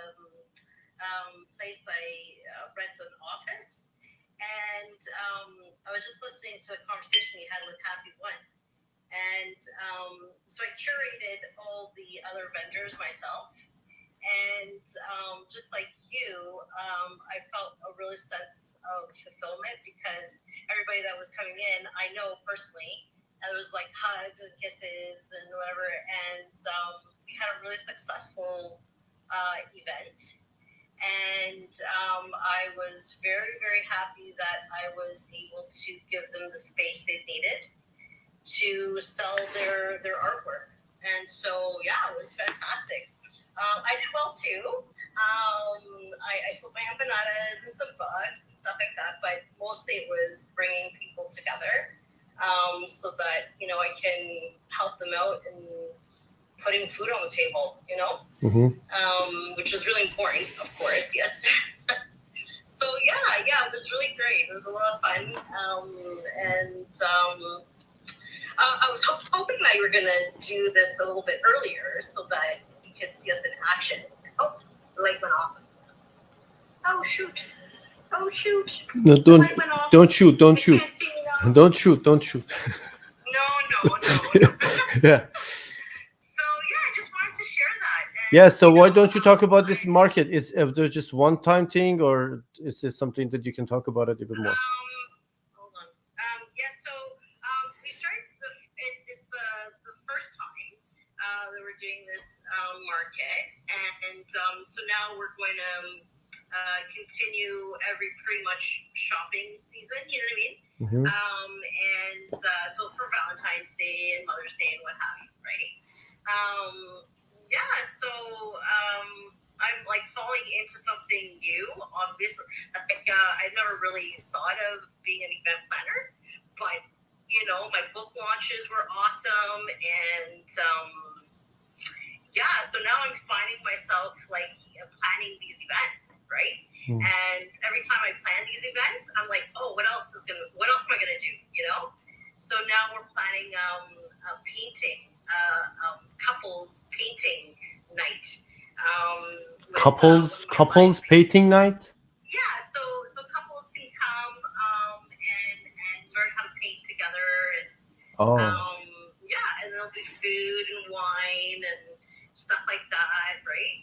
place I rent an office. And I was just listening to a conversation you had with Happy One. And so I curated all the other vendors myself. And just like you, I felt a real sense of fulfillment because everybody that was coming in, I know personally, and it was like hugs and kisses and whatever. And we had a really successful event. And I was very, very happy that I was able to give them the space they needed to sell their artwork. And so, yeah, it was fantastic. I did well too. I sold my empanadas and some bugs and stuff like that, but mostly it was bringing people together so that, I can help them out and putting food on the table, which is really important, of course, yes. So, yeah, it was really great. It was a lot of fun. I was hoping that you were going to do this a little bit earlier so that you could see us in action. Oh, the light went off. Oh, shoot. No, The light went off. don't shoot. Don't shoot. Can't see me now. Don't shoot. Don't shoot. No. Yeah. So, I just wanted to share that. And, Yeah. So why don't you talk about this market? Is there just one-time thing, or is this something that you can talk about it even more? Hold on. So we started. It's the first time that we're doing this market, and so now we're going to continue every pretty much shopping season. You know what I mean? Mm-hmm. And so for Valentine's Day and Mother's Day and what have you, right? So I'm like falling into something new. Obviously, I've never really thought of being an event planner, but my book launches were awesome, and so now I'm finding myself like planning these events, right? Mm. And every time I plan these events, I'm like, oh, what else am I gonna do? So now we're planning a painting, couples painting night. Couples painting night? Yeah, so couples can come and learn how to paint together, and and there'll be food and wine and stuff like that, right?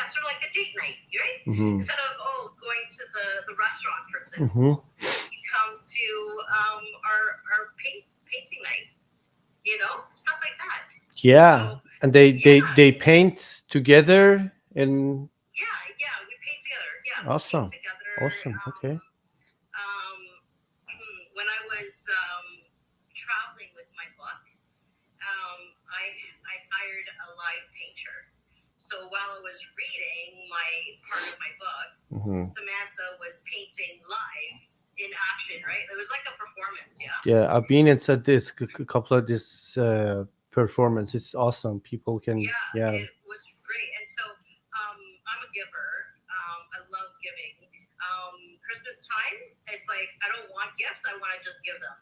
Sort of like a date night, right? Mm-hmm. Instead of going to the restaurant, for example, you come to our painting night, stuff like that. Yeah, so, and they paint together and we paint together. Yeah, awesome. Paint together. Awesome. Okay. When I was traveling with my book, I hired a live painter. So while I was reading my part of my book, Samantha was painting live in action, right? It was like a performance, yeah. Yeah, I've been inside this couple of this performance. It's awesome. People can, Yeah, it was great. And so I'm a giver. I love giving. Christmas time, it's like I don't want gifts. I want to just give them,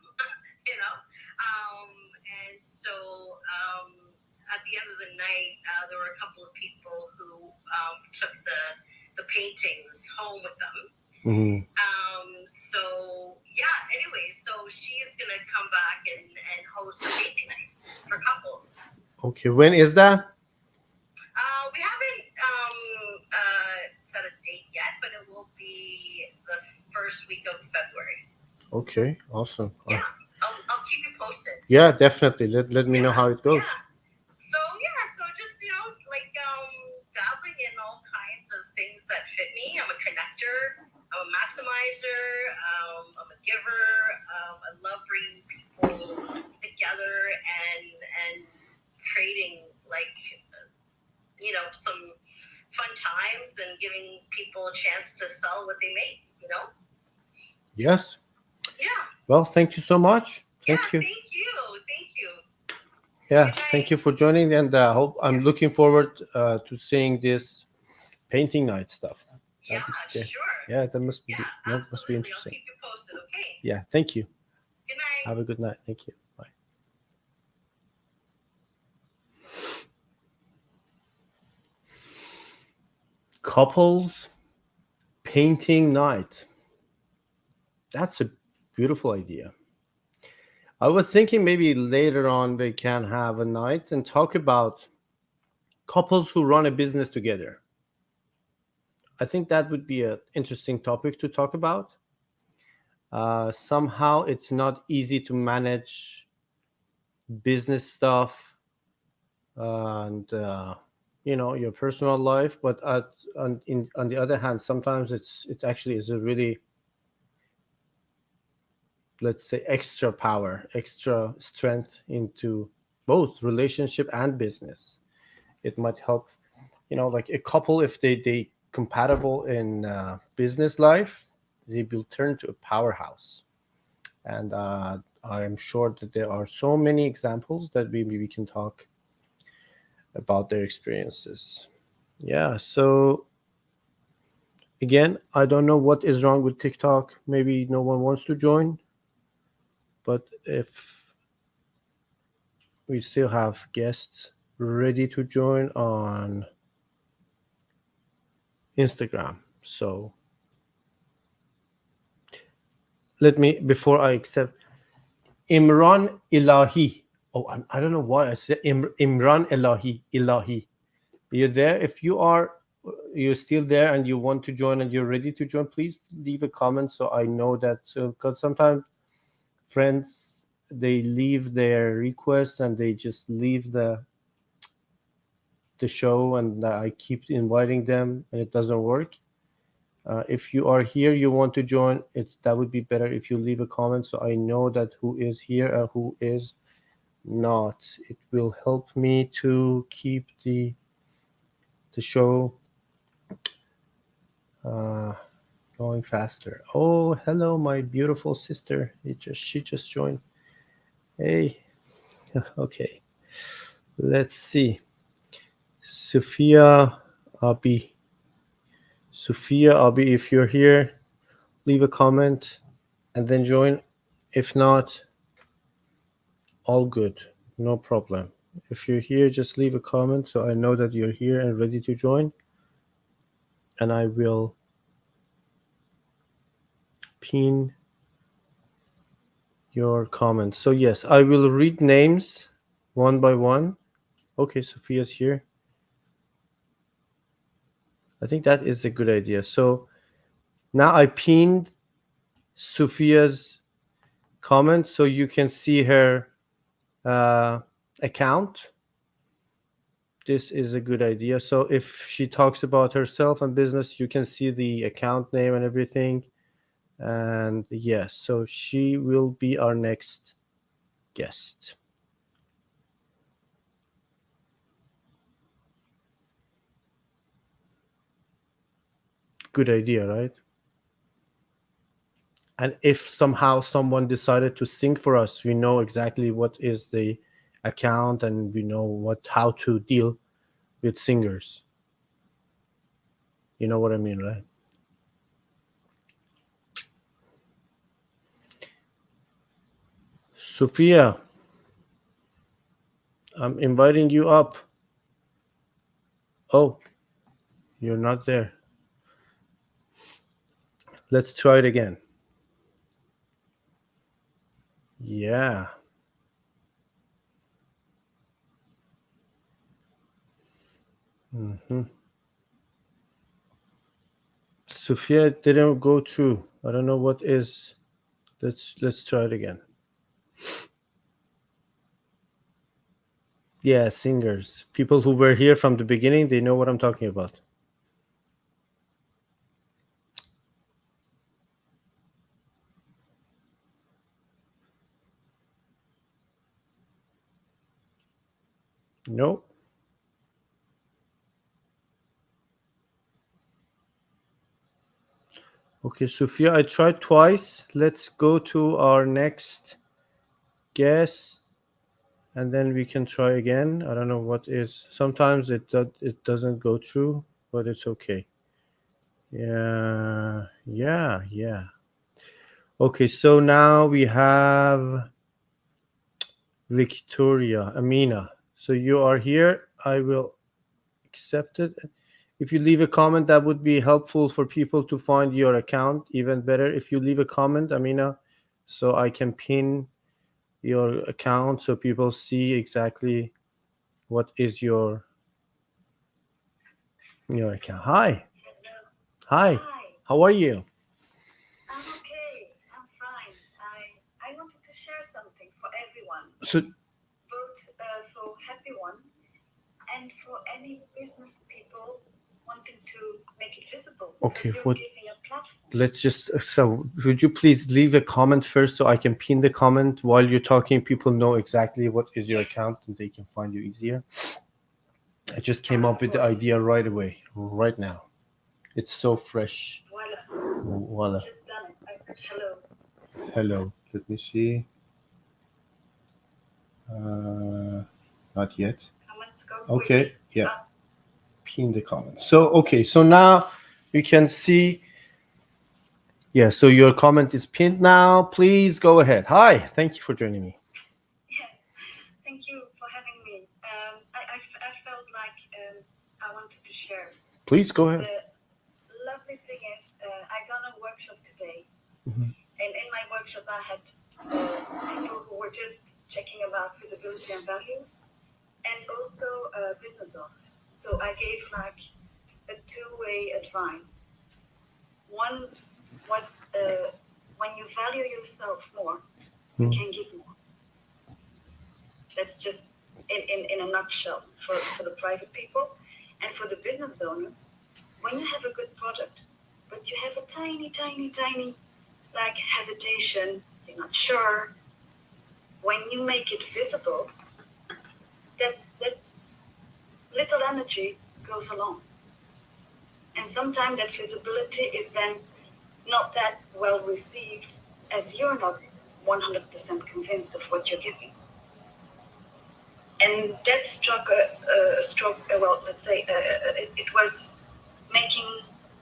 you know. And so at the end of the night, there were a couple of people who took the paintings home with them. Mhm. So yeah. Anyway, so she is gonna come back and host a painting night for couples. Okay, when is that? We haven't set a date yet, but it will be the first week of February. Okay, awesome. Yeah, I'll keep you posted. Yeah, definitely. Let me know how it goes. Yeah. So just like dabbling in all kinds of things that fit me. I'm a connector. I'm a maximizer. I'm a giver. I love bringing people together and creating some fun times and giving people a chance to sell what they make. Yes. Yeah. Well, thank you so much. Thank you. Thank you. Yeah, Good night. thank you for joining, and hope I'm looking forward to seeing this painting night stuff. Yeah, Okay. sure. Yeah, that must be Absolutely. interesting. I'll keep you posted, okay? Yeah, thank you. Good night. Have a good night. Thank you. Bye. Couples painting night. That's a beautiful idea. I was thinking maybe later on we can have a night and talk about couples who run a business together. I think that would be an interesting topic to talk about. Somehow it's not easy to manage business stuff and your personal life, but on the other hand, sometimes it actually is a really, let's say, extra power, extra strength into both relationship and business. It might help, like a couple, if they compatible in business life, they will turn to a powerhouse. And I am sure that there are so many examples that we can talk about their experiences. Yeah, so again, I don't know what is wrong with TikTok. Maybe no one wants to join, but if we still have guests ready to join on Instagram. So let me, before I accept, Imran Ilahi. Oh, I don't know why I said Imran Ilahi. You're there. If you're still there and you want to join and you're ready to join, please leave a comment so I know that. So, because sometimes friends, they leave their request and they just leave the show, and I keep inviting them and it doesn't work. If you are here, you want to join, that would be better if you leave a comment so I know that who is here and who is not. It will help me to keep the show going faster. Oh, hello, my beautiful sister. She just joined. Hey, okay. Let's see. Sophia Abi. Sophia Abi, if you're here, leave a comment and then join. If not, all good, no problem. If you're here, just leave a comment so I know that you're here and ready to join, and I will pin your comments. So yes, I will read names one by one. Okay, Sophia's here. I think that is a good idea. So now I pinned Sophia's comment so you can see her account. This is a good idea. So if she talks about herself and business, you can see the account name and everything. And yes, so she will be our next guest. Good idea, right? And if somehow someone decided to sing for us, we know exactly what is the account, and we know how to deal with singers. You know what I mean, right? Sophia, I'm inviting you up. Oh, you're not there. Let's try it again. Yeah. hmm Sophia didn't go through. I don't know what is. Let's try it again. Yeah, singers. People who were here from the beginning, they know what I'm talking about. No. Okay, Sophia, I tried twice. Let's go to our next guest, and then we can try again. I don't know what is. Sometimes it doesn't go through, but it's okay. Yeah. Okay, so now we have Victoria, Amina. So you are here. I will accept it. If you leave a comment, that would be helpful for people to find your account. Even better if you leave a comment, Amina, so I can pin your account so people see exactly what is your account. Hi. Hi. How are you? I'm okay. I'm fine. I wanted to share something for everyone. So Both for everyone and for any business people wanting to make it visible. Okay, You're what? giving a platform. Let's just. So, would you please leave a comment first so I can pin the comment while you're talking? People know exactly what is your Yes. account and they can find you easier. I just came Of up with the course. idea right away, right now. It's so fresh. Voila. Voila. Just done it. I said hello. Hello. Let me see. Not yet. Comments go Okay. quick. Yeah. Pin the comment. So okay. So now you can see. Yeah. So your comment is pinned now. Please go ahead. Hi. Thank you for joining me. Yes. Thank you for having me. I felt like I wanted to share. Please go ahead. The lovely thing is, I done a workshop today, Mhm. and in my workshop, I had people who were just checking about visibility and values, and also business owners. So I gave like a two-way advice. One was when you value yourself more, you can give more. That's just in a nutshell for the private people. And for the business owners, when you have a good product, but you have a tiny like hesitation, you're not sure, when you make it visible, that's little energy goes along. And sometimes that visibility is then not that well received as you're not 100% convinced of what you're giving. And that struck well, let's say it was making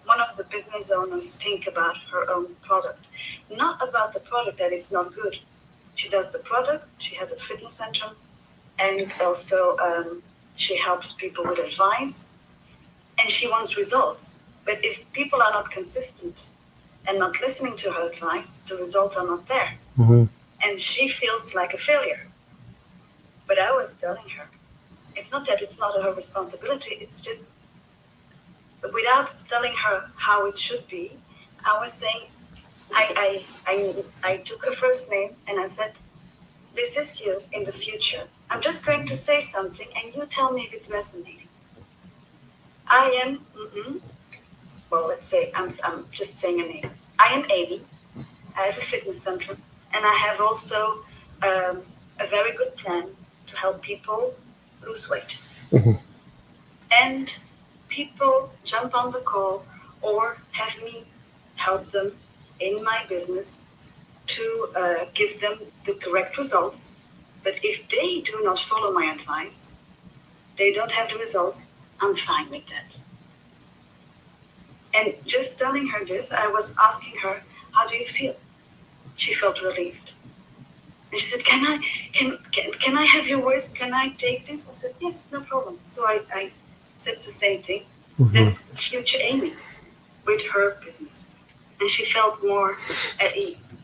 one of the business owners think about her own product, not about the product that it's not good. She does the product, she has a fitness center, and also she helps people with advice, and she wants results. But if people are not consistent and not listening to her advice, the results are not there. Mm-hmm. And she feels like a failure. But I was telling her, it's not that it's not her responsibility, it's just without telling her how it should be, I was saying, I took her first name and I said, this is you in the future. I'm just going to say something and you tell me if it's resonating. I am, well, let's say, I'm just saying a name. I am Amy. I have a fitness center and I have also a very good plan to help people lose weight. Mhm. And people jump on the call or have me help them in my business to give them the correct results. But if they do not follow my advice, they don't have the results, I'm fine with that. And just telling her this, I was asking her, how do you feel? She felt relieved. And she said, can I have your words? Can I take this? I said, yes, no problem. So I said the same thing. That's future Amy with her business. And she felt more at ease.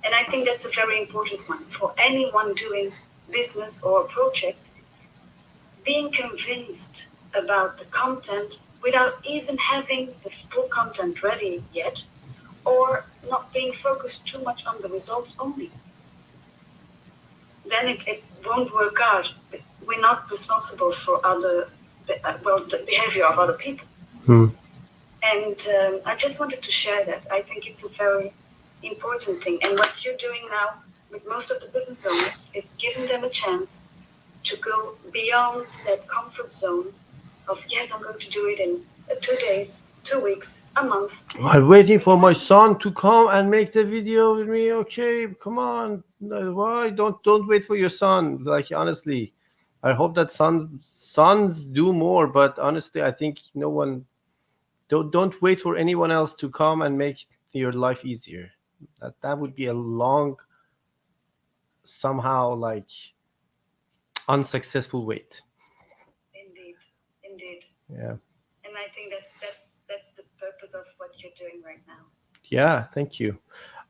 And I think that's a very important one for anyone doing business or project. Being convinced about the content without even having the full content ready yet, or not being focused too much on the results only. Then it won't work out. We're not responsible for the behavior of other people. And I just wanted to share that. I think it's a very important thing. And what you're doing now with most of the business owners is giving them a chance to go beyond that comfort zone of, yes, I'm going to do it in 2 days, 2 weeks, a month. I'm waiting for my son to come and make the video with me. Okay, come on. No, why don't wait for your son? Like, honestly, I hope that sons do more. But honestly, I think no one. Don't wait for anyone else to come and make your life easier. That would be a long, somehow like unsuccessful wait. Indeed. Yeah. And I think that's the purpose of what you're doing right now. Yeah, thank you.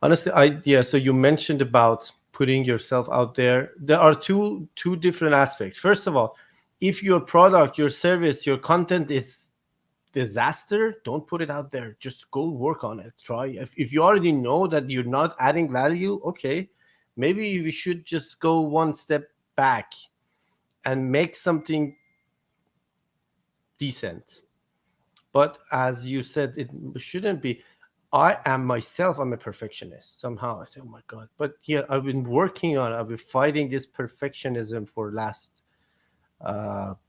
Honestly, so you mentioned about putting yourself out there. There are two different aspects. First of all, if your product, your service, your content is disaster, don't put it out there. Just go work on it. Try. If you already know that you're not adding value, okay, maybe we should just go one step back and make something decent. But as you said, it shouldn't be. I'm a perfectionist. Somehow I say, oh my God. But yeah, I've been fighting this perfectionism for last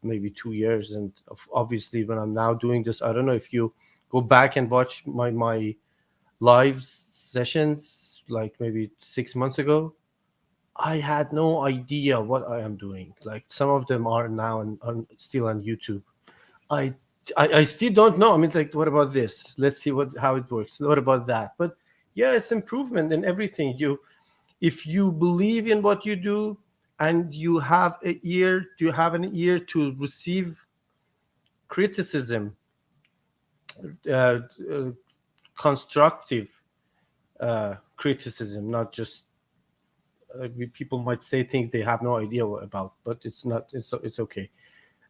maybe 2 years. And obviously when I'm now doing this, I don't know if you go back and watch my live sessions, like maybe 6 months ago, I had no idea what I am doing. Like some of them are now still on YouTube. I, I still don't know. I mean, like, what about this? Let's see how it works. What about that? But yeah, it's improvement in everything. If you believe in what you do and you have an ear to receive criticism, uh, uh, constructive criticism, not just people might say things they have no idea about, but it's not. It's okay.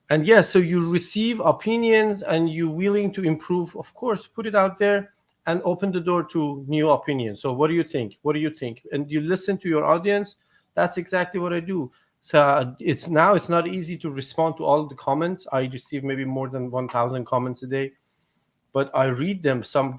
And yeah, so you receive opinions and you're willing to improve. Of course, put it out there and open the door to new opinions. So what do you think? What do you think? And you listen to your audience. That's exactly what I do. So it's not easy to respond to all the comments. I receive maybe more than 1,000 comments a day, but I read them. So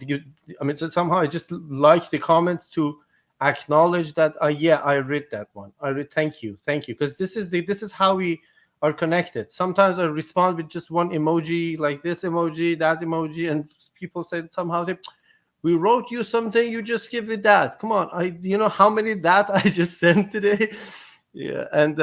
somehow I just like the comments to acknowledge that. Yeah, I read that one. Thank you, because this is how we are connected. Sometimes I respond with just one emoji, like this emoji, that emoji, and people say somehow we wrote you something, you just give it that. Come on, you know how many that I just sent today. Yeah, and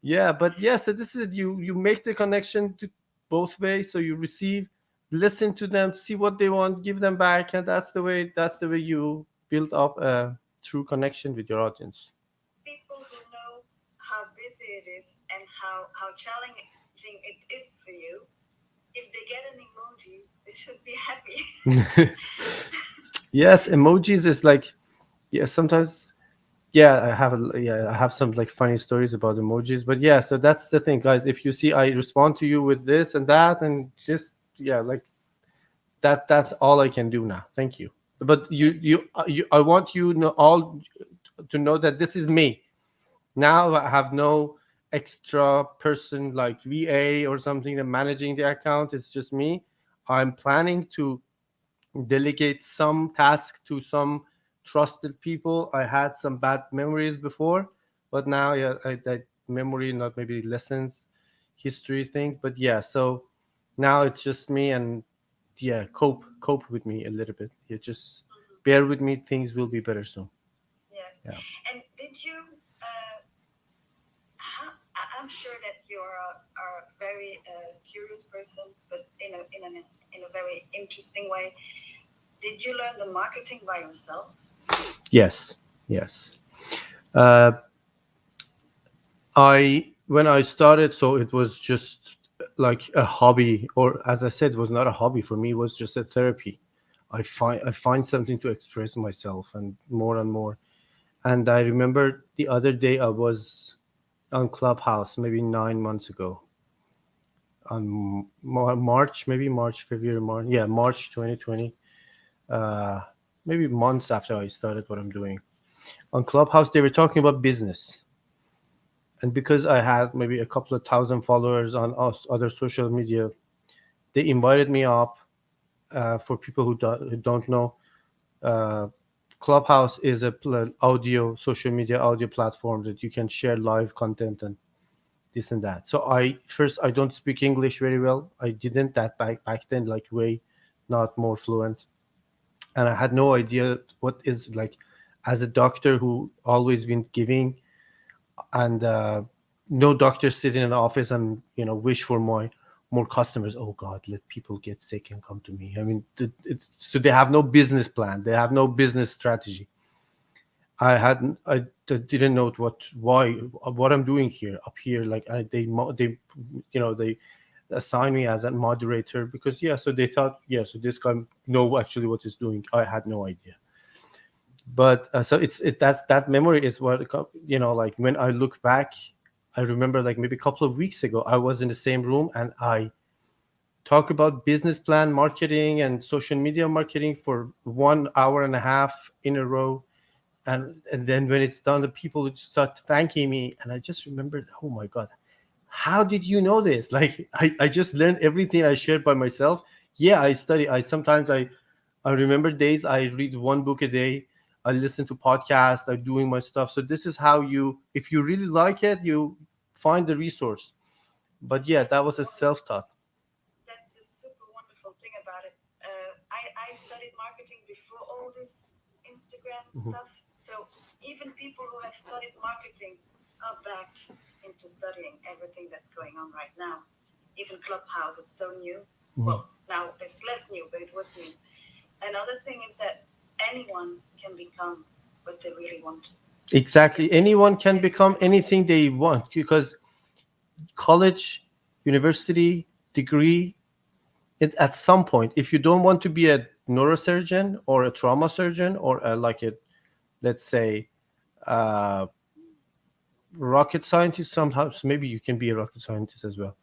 yeah, but yeah, so this is you make the connection to both ways. So you receive, listen to them, see what they want, give them back, and that's the way you build up a true connection with your audience. People who know how busy it is and how challenging it is for you, if they get an emoji, they should be happy. Yes, emojis is like, yeah, sometimes, yeah, I have some like funny stories about emojis, but yeah, so that's the thing, guys. If you see I respond to you with this and that, and just, yeah, like that's all I can do now. Thank you. But I want you all to know that this is me. Now I have no extra person like VA or something that managing the account. It's just me. I'm planning to delegate some task to some trusted people. I had some bad memories before, but now, yeah, that memory, not maybe lessons, history thing, but yeah. So now it's just me, and yeah, cope with me a little bit. You just bear with me, things will be better soon. Yes. Yeah. And did you? I'm sure that you're a very curious person, but in a very interesting way. Did you learn the marketing by yourself? Yes, yes. uh, I when I started, so it was just like a hobby, or as I said, it was not a hobby for me. It was just a therapy. I find something to express myself, and more and more. And I remember the other day I was on Clubhouse, maybe 9 months ago, on March, maybe March, February, March, yeah, March 2020. Uh, Maybe months after I started what I'm doing on Clubhouse, they were talking about business. And because I had maybe a couple of thousand followers on other social media, they invited me up. For people who don't know, uh, Clubhouse is a audio social media audio platform that you can share live content and this and that. So I don't speak English very well. I didn't that back then, like way not more fluent, and I had no idea what is like, as a doctor who always been giving, and no doctor sit in an office and wish for more customers. Oh God, let people get sick and come to me. I mean, so they have no business plan, they have no business strategy. I didn't know what I'm doing here up here. Like they they assign me as a moderator because yeah, so they thought, yeah, so this guy know actually what he's doing. I had no idea. But so that's that memory is what like when I look back, I remember like maybe a couple of weeks ago I was in the same room and I talk about business plan marketing and social media marketing for 1 hour and a half in a row. And then when it's done, the people would start thanking me, and I just remembered, oh my God, how did you know this? Like I just learned everything I shared by myself. Yeah, I study. I remember days I read one book a day. I listen to podcasts. I'm doing my stuff. So this is how you, if you really like it, you find the resource. But yeah, that was a self-taught. That's the super wonderful thing about it. I studied marketing before all this Instagram stuff. So even people who have studied marketing are back into studying everything that's going on right now. Even Clubhouse, it's so new. Well, now it's less new, but it was new. Another thing is that anyone can become what they really want. Exactly. Anyone can become anything they want because college, university, degree, at some point, if you don't want to be a neurosurgeon or a trauma surgeon or like a, let's say, uh, rocket scientist, sometimes maybe you can be a rocket scientist as well.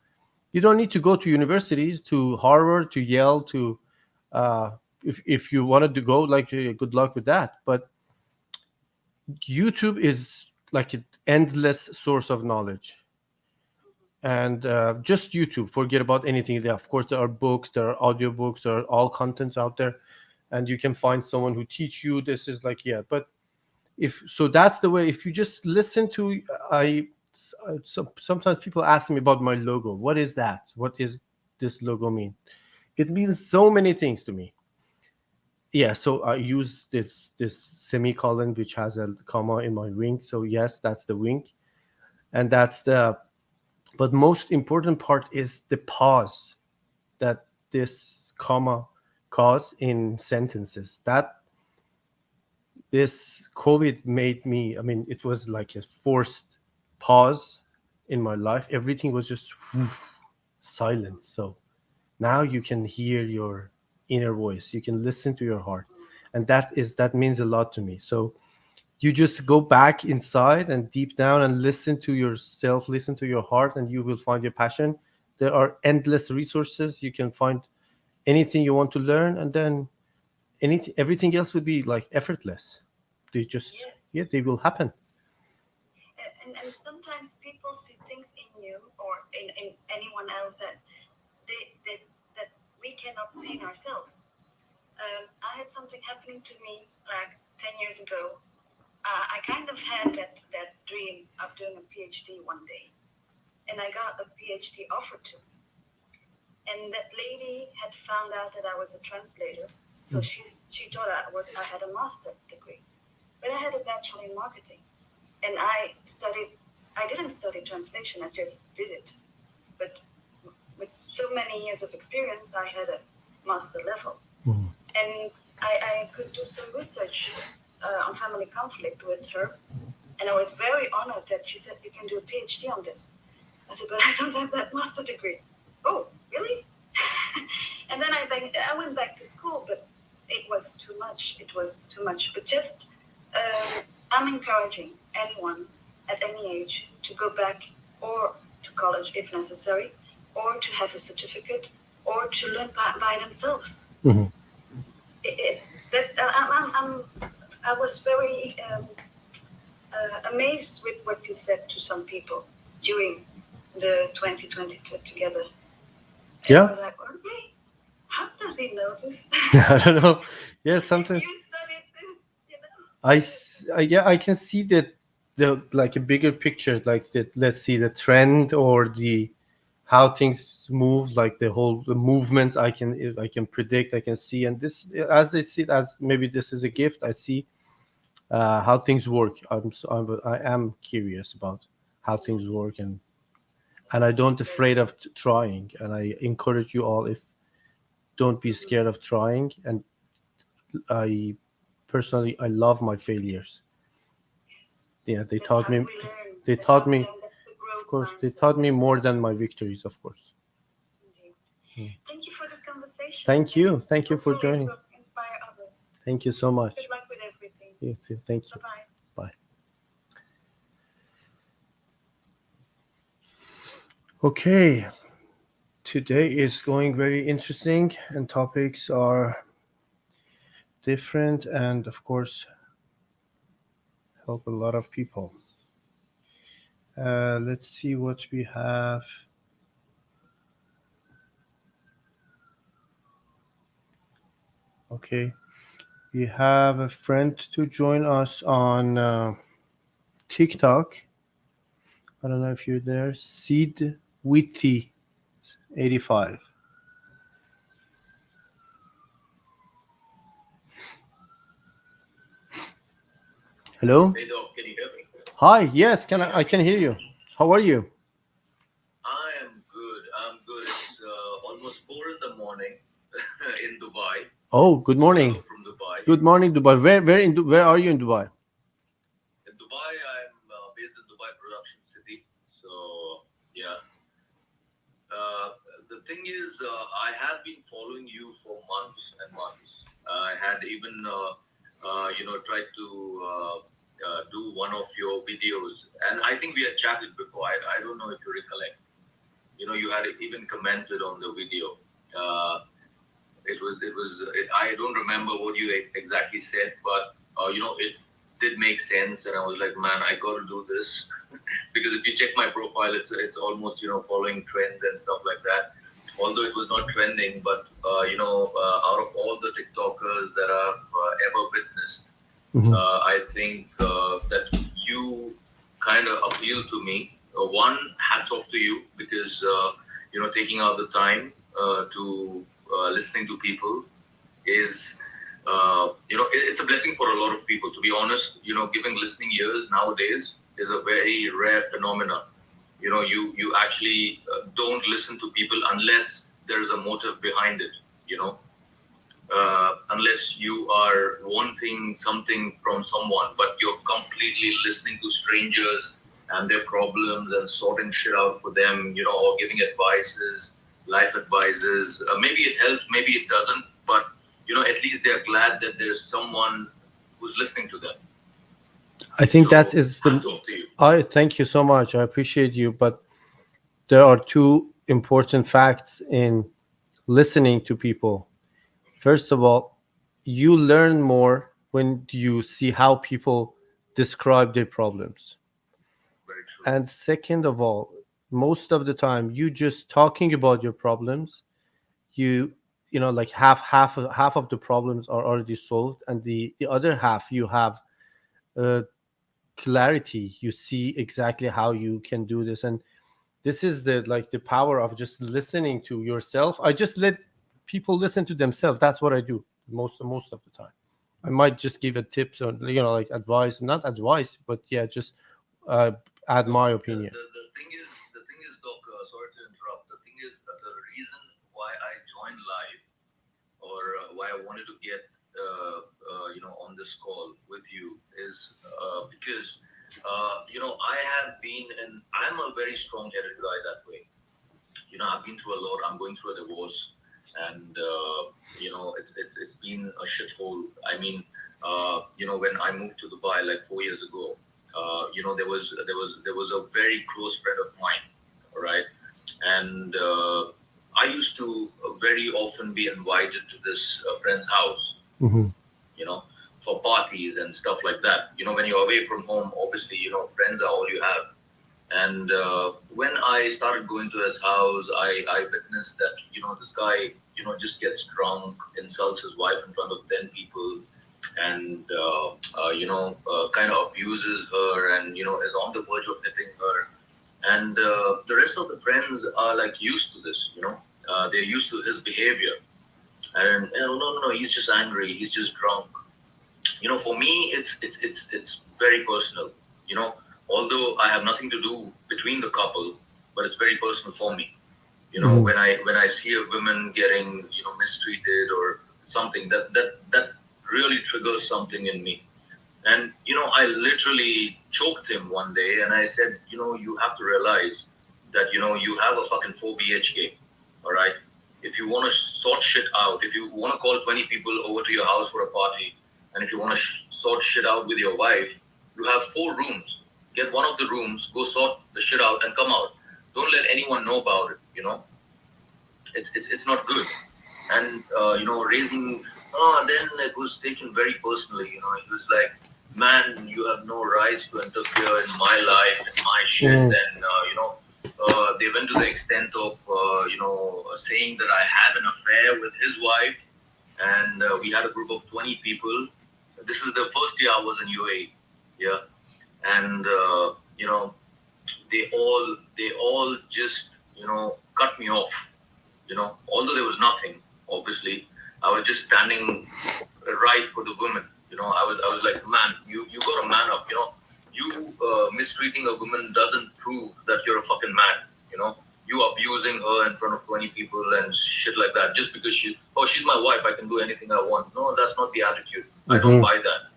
You don't need to go to universities, to Harvard, to Yale, to uh, if you wanted to go, like good luck with that. But YouTube is like an endless source of knowledge. And just YouTube, forget about anything there. Of course, there are books, there are audiobooks, there are all contents out there, and you can find someone who teach you. This is like, yeah, but if so, that's the way. If you just listen to, sometimes people ask me about my logo. What is that? What is this logo mean? It means so many things to me. Yeah, so I use this semicolon which has a comma in my wing. So yes, that's the wing, and that's the. But most important part is the pause that this comma cause in sentences. That this COVID made me. I mean, it was like a forced pause in my life. Everything was just silent. So now you can hear your inner voice. You can listen to your heart, and that means a lot to me. So you just go back inside and deep down and listen to yourself, listen to your heart, and you will find your passion. There are endless resources. You can find anything you want to learn, and then anything, everything else would be like effortless. They just, Yes. yeah, they will happen. And sometimes people see things in you or in anyone else that that we cannot see in ourselves. I had something happening to me like 10 years ago. I kind of had that dream of doing a PhD one day, and I got a PhD offer to me. And that lady had found out that I was a translator, So she thought I had a master degree, but I had a bachelor in marketing, and I didn't study translation. I just did it, but with so many years of experience, I had a master level, and I could do some research on family conflict with her, and I was very honored that she said you can do a PhD on this. I said, but I don't have that master degree. Oh, really? And then I went back to school, but it was too much. It was too much. But just, I'm encouraging anyone at any age to go back or to college if necessary, or to have a certificate, or to learn by themselves. I was very amazed with what you said to some people during the 2020 trip together. And Yeah. I was like, oh, really? How does he know this? I don't know. Yeah, sometimes You studied this, you know? yeah, I can see that the like a bigger picture, like that. Let's see the trend or the how things move, like the movements. I can predict. I can see, and this as I see it as maybe this is a gift. I see how things work. I am curious about how things work, and I don't afraid of trying. And I encourage you all, if don't be scared of trying. And I personally, I love my failures. Yes. Yeah, they That's taught how me. we learn. They That's how taught we me, learn. That's the growth of course. They mindset. taught me Yes, more than my victories, of course. indeed. Thank you for this conversation. Thank you. And Thank you for hopefully it joining. will inspire others. Thank you so much. Good luck with everything. You too. Thank you. Bye-bye. Bye. Okay. Today is going very interesting, and topics are different, and of course, help a lot of people. Let's see what we have. Okay. We have a friend to join us on TikTok. I don't know if you're there. Seed Witty 85. Hello. Hey, Doc, can you hear me? Hi. Yes. I can hear you. How are you? I am good. I'm good. It's almost 4 in the morning in Dubai. Oh, good morning. Hello from Dubai. Good morning, Dubai. Where are you in Dubai? In Dubai, I'm based in Dubai Production City. So, yeah. The thing is, I have been following you for months and months. I had even, tried to do one of your videos. And I think we had chatted before. I don't know if you recollect. You had even commented on the video. I don't remember what you exactly said, but, it did make sense. And I was like, man, I got to do this. Because if you check my profile, it's almost, following trends and stuff like that. Although it was not trending, but, out of all the TikTokers that I've ever witnessed, I think that you kind of appeal to me. One, hats off to you, because, taking out the time to listening to people is, it's a blessing for a lot of people. To be honest, giving listening ears nowadays is a very rare phenomenon. You actually don't listen to people unless there's a motive behind it, unless you are wanting something from someone, but you're completely listening to strangers and their problems and sorting shit out for them, or giving advices, life advices. Maybe it helps, maybe it doesn't, but, at least they're glad that there's someone who's listening to them. I think So, that is hats off to you. I thank you so much. I appreciate you, but there are two important facts in listening to people. First of all, you learn more when you see how people describe their problems. Very true. And second of all, most of the time, you just talking about your problems, like half of the problems are already solved, and the other half you have clarity. You see exactly how you can do this, and this is the power of just listening to yourself. I just let people listen to themselves. That's what I do. most of the time. I might just give a tips or like advice, not advice, but yeah, just add my opinion. The thing is, Doc. Sorry to interrupt. The thing is that the reason why I joined live, or why I wanted to get on this call with you is because I have been in. I'm a very strong-headed guy that way. I've been through a lot. I'm going through a divorce, and it's been a shithole. I mean, when I moved to Dubai like 4 years ago, there was a very close friend of mine, all right, and I used to very often be invited to this friend's house, Mm-hmm. for parties and stuff like that. When you're away from home, obviously, friends are all you have. And when I started going to his house, I witnessed that, this guy, just gets drunk, insults his wife in front of 10 people, and, kind of abuses her and, is on the verge of hitting her. And the rest of the friends are like used to this, they're used to his behavior. And, no, he's just angry, he's just drunk. For me, it's very personal, although I have nothing to do between the couple, but it's very personal for me. Mhm. When I see a woman getting mistreated or something, that really triggers something in me. And I literally choked him one day, and I said, you have to realize that you have a fucking 4 BHK, all right. If you want to sort shit out, if you want to call 20 people over to your house for a party, and if you want to sort shit out with your wife, you have 4 rooms. Get one of the rooms, go sort the shit out, and come out. Don't let anyone know about it. It's not good. And raising. Then it was taken very personally. It was like, man, you have no rights to interfere in my life and my shit. Mm. And they went to the extent of saying that I had an affair with his wife, and we had a group of 20 people. This is the first year I was in UAE. Yeah. And they all just cut me off. Although there was nothing, obviously, I was just standing right for the women. I was like, man, you got to man up. You mistreating a woman doesn't prove that you're a fucking man. You abusing her in front of 20 people and shit like that, just because she's my wife, I can do anything I want. No, that's not the attitude. I don't buy that.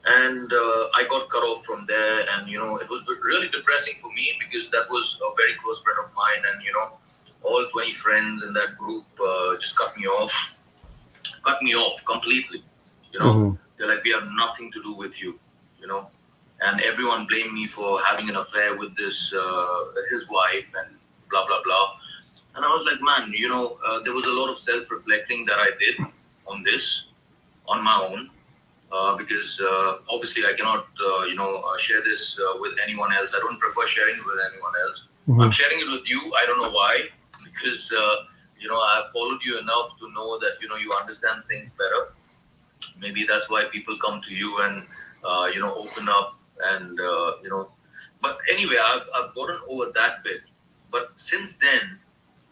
And I got cut off from there, and it was really depressing for me, because that was a very close friend of mine, and all 20 friends in that group just cut me off completely. Mhm. They're like, we have nothing to do with you. And everyone blamed me for having an affair with his wife, and blah blah blah. And I was like, man, there was a lot of self-reflecting that I did on this on my own. Because obviously I cannot, share this with anyone else. I don't prefer sharing it with anyone else. Mhm. I'm sharing it with you. I don't know why, because I've followed you enough to know that you understand things better. Maybe that's why people come to you and open up, and But anyway, I've gotten over that bit. But since then,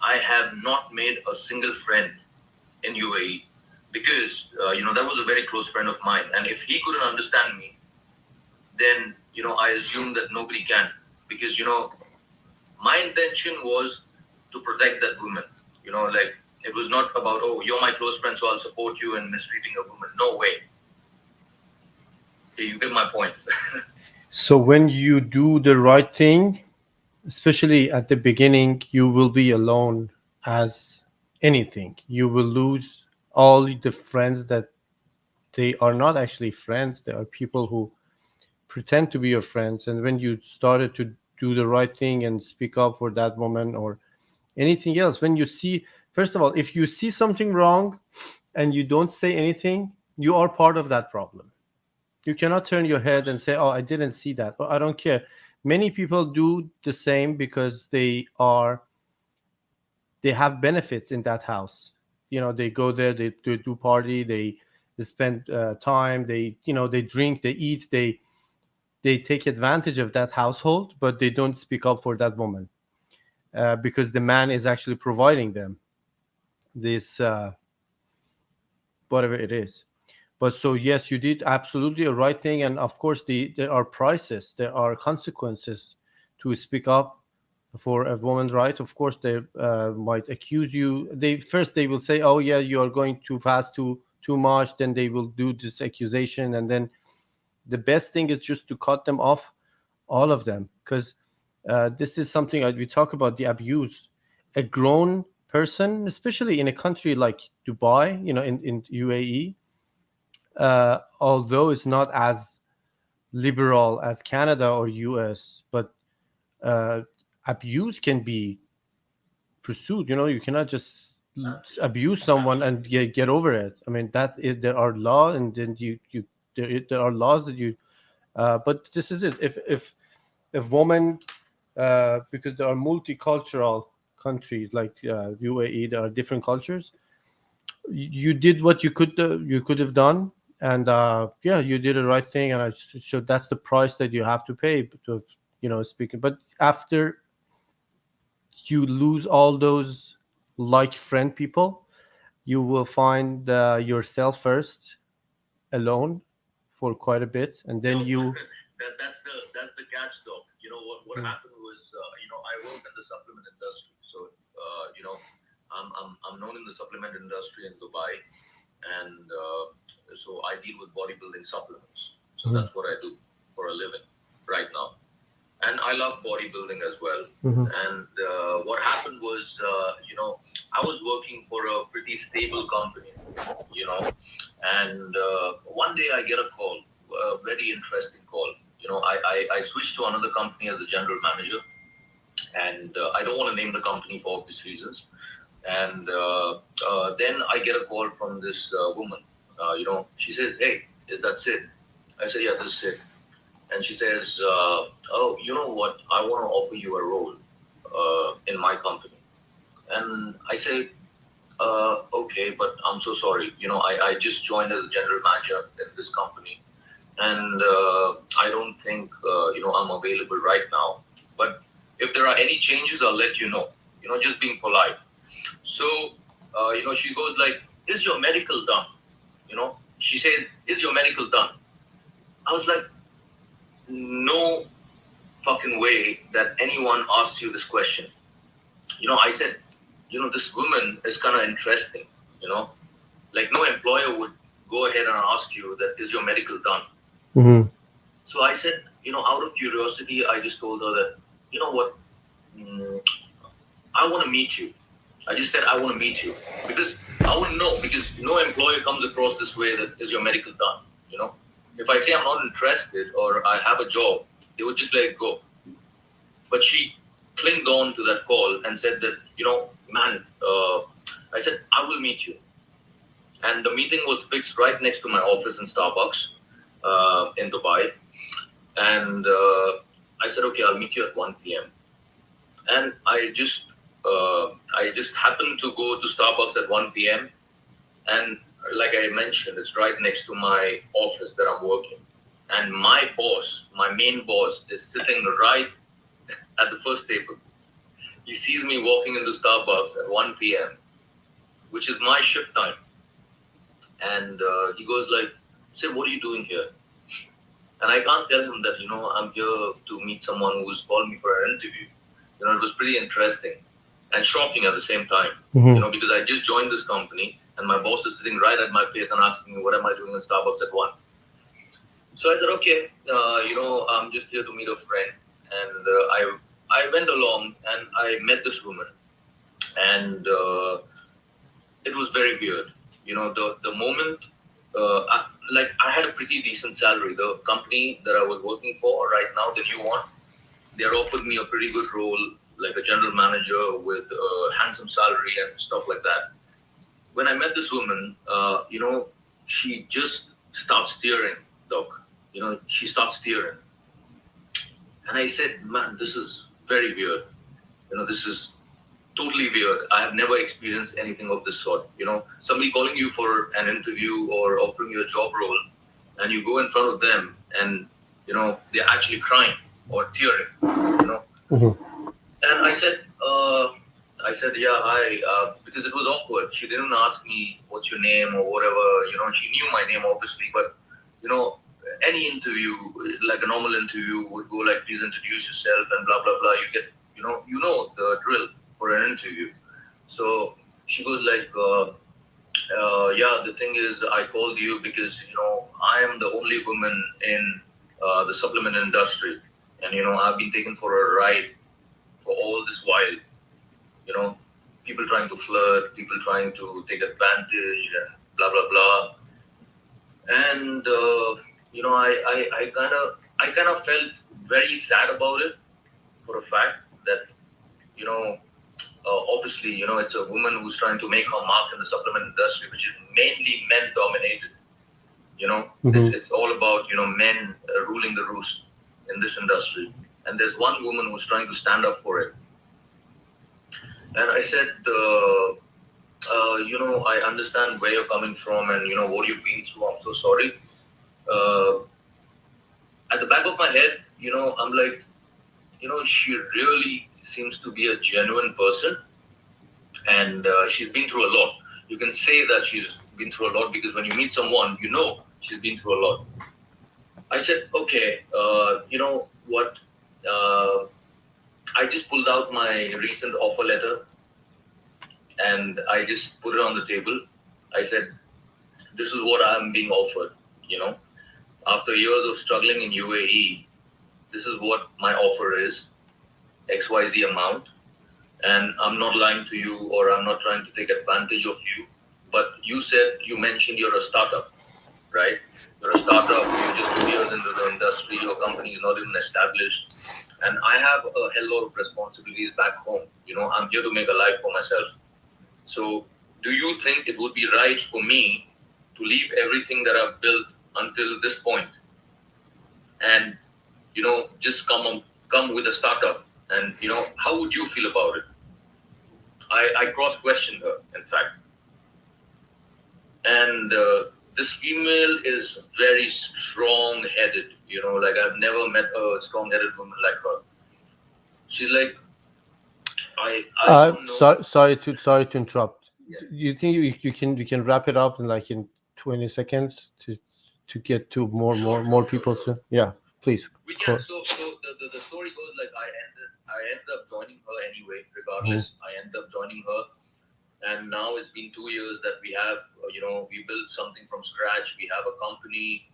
I have not made a single friend in UAE, because that was a very close friend of mine, and if he couldn't understand me, then I assume that nobody can, because my intention was to protect that woman. Like, it was not about, oh, you're my close friend, so I'll support you in mistreating a woman. No way. Okay, you get my point. So when you do the right thing, especially at the beginning, you will be alone as anything. You will lose all the friends that they are not actually friends. They are people who pretend to be your friends. And when you started to do the right thing and speak up for that woman or anything else, when you see, first of all, if you see something wrong and you don't say anything, you are part of that problem. You cannot turn your head and say, oh, I didn't see that, or I don't care. Many people do the same because they have benefits in that house. They go there, they do party, they spend time, they drink, they eat, they take advantage of that household, but they don't speak up for that woman, because the man is actually providing them this whatever it is. But so yes, you did absolutely a right thing, and of course there are prices, there are consequences to speak up for a woman's right. Of course, they might accuse you. They will say, "Oh yeah, you are going too fast, too much." Then they will do this accusation, and then the best thing is just to cut them off, all of them, because this is something we talk about, the abuse. A grown person, especially in a country like Dubai, in UAE, although it's not as liberal as Canada or US, but uh, abuse can be pursued. You cannot just abuse someone and get over it. I mean, there are laws, and then there are laws that you. But this is it. If a woman, because there are multicultural countries like UAE, there are different cultures. You did what you could have done, and yeah, you did the right thing, and so that's the price that you have to pay to, speaking. But after you lose all those like friend people, you will find yourself first, alone, for quite a bit, and then you. That's the catch, though. What happened was, I work in the supplement industry, so I'm known in the supplement industry in Dubai, and so I deal with bodybuilding supplements. So that's what I do for a living right now, and I love bodybuilding as well. And what happened was, I was working for a pretty stable company, and one day I get a call, a very interesting call. I switched to another company as a general manager, and I don't want to name the company for obvious reasons. And then I get a call from this woman. She says, "Hey, is that Sid?" I said, "Yeah, this is Sid." And she says, "Oh, you know what? I want to offer you a role in my company." And I say, "Okay, but I'm so sorry. I just joined as a general manager in this company, and I don't think I'm available right now. But if there are any changes, I'll let you know. Just being polite." So she goes like, "Is your medical done?" She says, "Is your medical done?" I was like, "No fucking way that anyone asks you this question." I said, this woman is kind of interesting. Like no employer would go ahead and ask you that, "Is your medical done?" Mm-hmm. So I said, out of curiosity, I just told her that, "You know what? I want to meet you." I just said, "I want to meet you," because I want to know, because no employer comes across this way that, "Is your medical done?" If I say I'm not interested or I have a job, they would just let it go. But she clinged on to that call and said that, "Man," I said, "I will meet you." And the meeting was fixed right next to my office in Starbucks in Dubai. And I said, "Okay, I'll meet you at 1 p.m. And I just happened to go to Starbucks at 1 p.m. And like I mentioned, it's right next to my office that I'm working. And my boss, my main boss, is sitting right at the first table. He sees me walking into Starbucks at 1 p.m., which is my shift time. And he goes like, "Say, what are you doing here?" And I can't tell him that, I'm here to meet someone who's called me for an interview. It was pretty interesting and shocking at the same time, because I just joined this company and my boss is sitting right at my face and asking me, "What am I doing in Starbucks at 1? So I said, "Okay, I'm just here to meet a friend." And I went along and I met this woman, and it was very weird. The moment, I had a pretty decent salary. The company that I was working for right now, the new one, they offered me a pretty good role, like a general manager with a handsome salary and stuff like that. When I met this woman, she just starts steering, Doc. She starts steering. And I said, "Man, this is very weird. This is totally weird. I have never experienced anything of this sort. Somebody calling you for an interview or offering you a job role, and you go in front of them and, they're actually crying or tearing, Mm-hmm. And I said, I said, yeah, hi, because it was awkward. She didn't ask me what's your name or whatever. She knew my name obviously, but any interview, like a normal interview, would go like, please introduce yourself and blah blah blah. You get, the drill for an interview. So she goes like, yeah, the thing is, I called you because I am the only woman in the supplement industry, and I've been taken for a ride for all this while. People trying to flirt, people trying to take advantage, and blah blah blah. And I kind of felt very sad about it, for a fact that obviously it's a woman who's trying to make her mark in the supplement industry, which is mainly men dominated. It's all about men ruling the roost in this industry, and there's one woman who's trying to stand up for it. And I said, I understand where you're coming from and, what you've been through. I'm so sorry. At the back of my head, I'm like, she really seems to be a genuine person. And she's been through a lot. You can say that she's been through a lot because when you meet someone, she's been through a lot. I said, okay, you know what? I just pulled out my recent offer letter and I just put it on the table. I said, this is what I'm being offered, After years of struggling in UAE, this is what my offer is, XYZ amount. And I'm not lying to you or I'm not trying to take advantage of you. But you mentioned you're a startup, right? You're a startup, you're just 2 years into the industry, your company is not even established. And I have a hell lot of responsibilities back home. I'm here to make a life for myself. So do you think it would be right for me to leave everything that I've built until this point and, just come with a startup? And, how would you feel about it? I cross-questioned her, in fact. And this female is very strong-headed, like I've never met a strong-headed woman like her. She's like, I don't know. Sorry to interrupt. Yeah. You think you can wrap it up in 20 seconds to get to more people? Sure. Yeah, please. We can. So the story goes like I ended up joining her anyway. Regardless, I ended up joining her, and now it's been 2 years that we have. We built something from scratch. We have a company,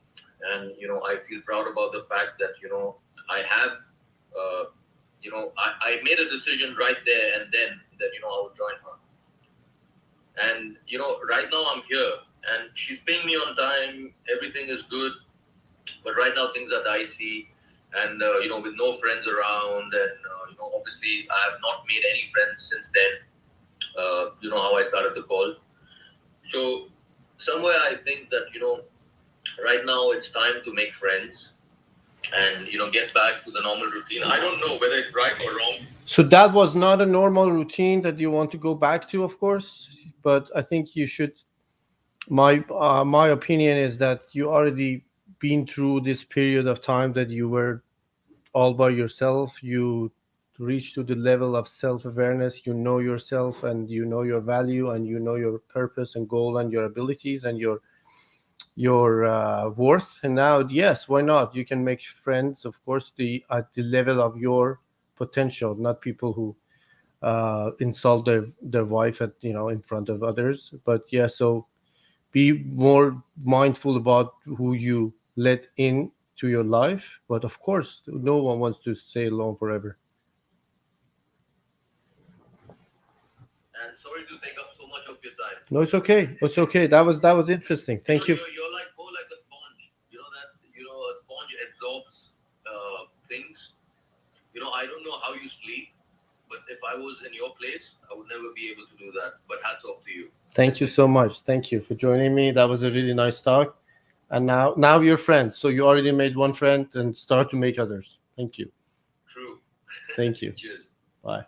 and I feel proud about the fact that I have. I made a decision right there and then that I would join her. And right now I'm here, and she's paying me on time. Everything is good. But right now things are dicey, and with no friends around, and obviously I have not made any friends since then. How I started the call. So somewhere I think that right now it's time to make friends and get back to the normal routine. I don't know whether it's right or wrong. So that was not a normal routine that you want to go back to, of course, but I think you should. My opinion is that you already been through this period of time that you were all by yourself. You reach to the level of self-awareness. You know yourself and you know your value and you know your purpose and goal and your abilities and your worth. And now, yes, why not? You can make friends, of course, at the level of your potential, not people who insult their wife in front of others. But yeah, so be more mindful about who you let in to your life. But of course, no one wants to stay alone forever. And sorry to take up so much of your time. No, it's okay. It's okay. That was interesting. Thank you. You're like more like a sponge. A sponge absorbs things. I don't know how you sleep, but if I was in your place, I would never be able to do that. But hats off to you. Thank you so much. Thank you for joining me. That was a really nice talk. And now you're friends. So you already made one friend and start to make others. Thank you. True. Thank you. Cheers. Bye.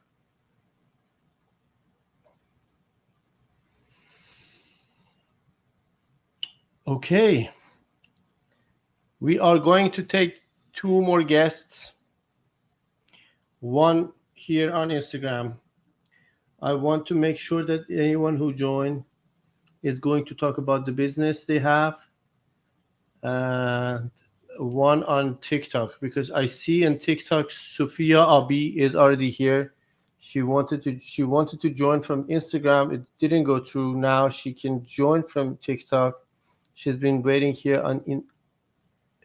Okay. We are going to take 2 more guests. One here on Instagram. I want to make sure that anyone who joined is going to talk about the business they have. And one on TikTok, because I see on TikTok Sophia Abi is already here. She wanted to join from Instagram. It didn't go through. Now she can join from TikTok. She's been waiting here in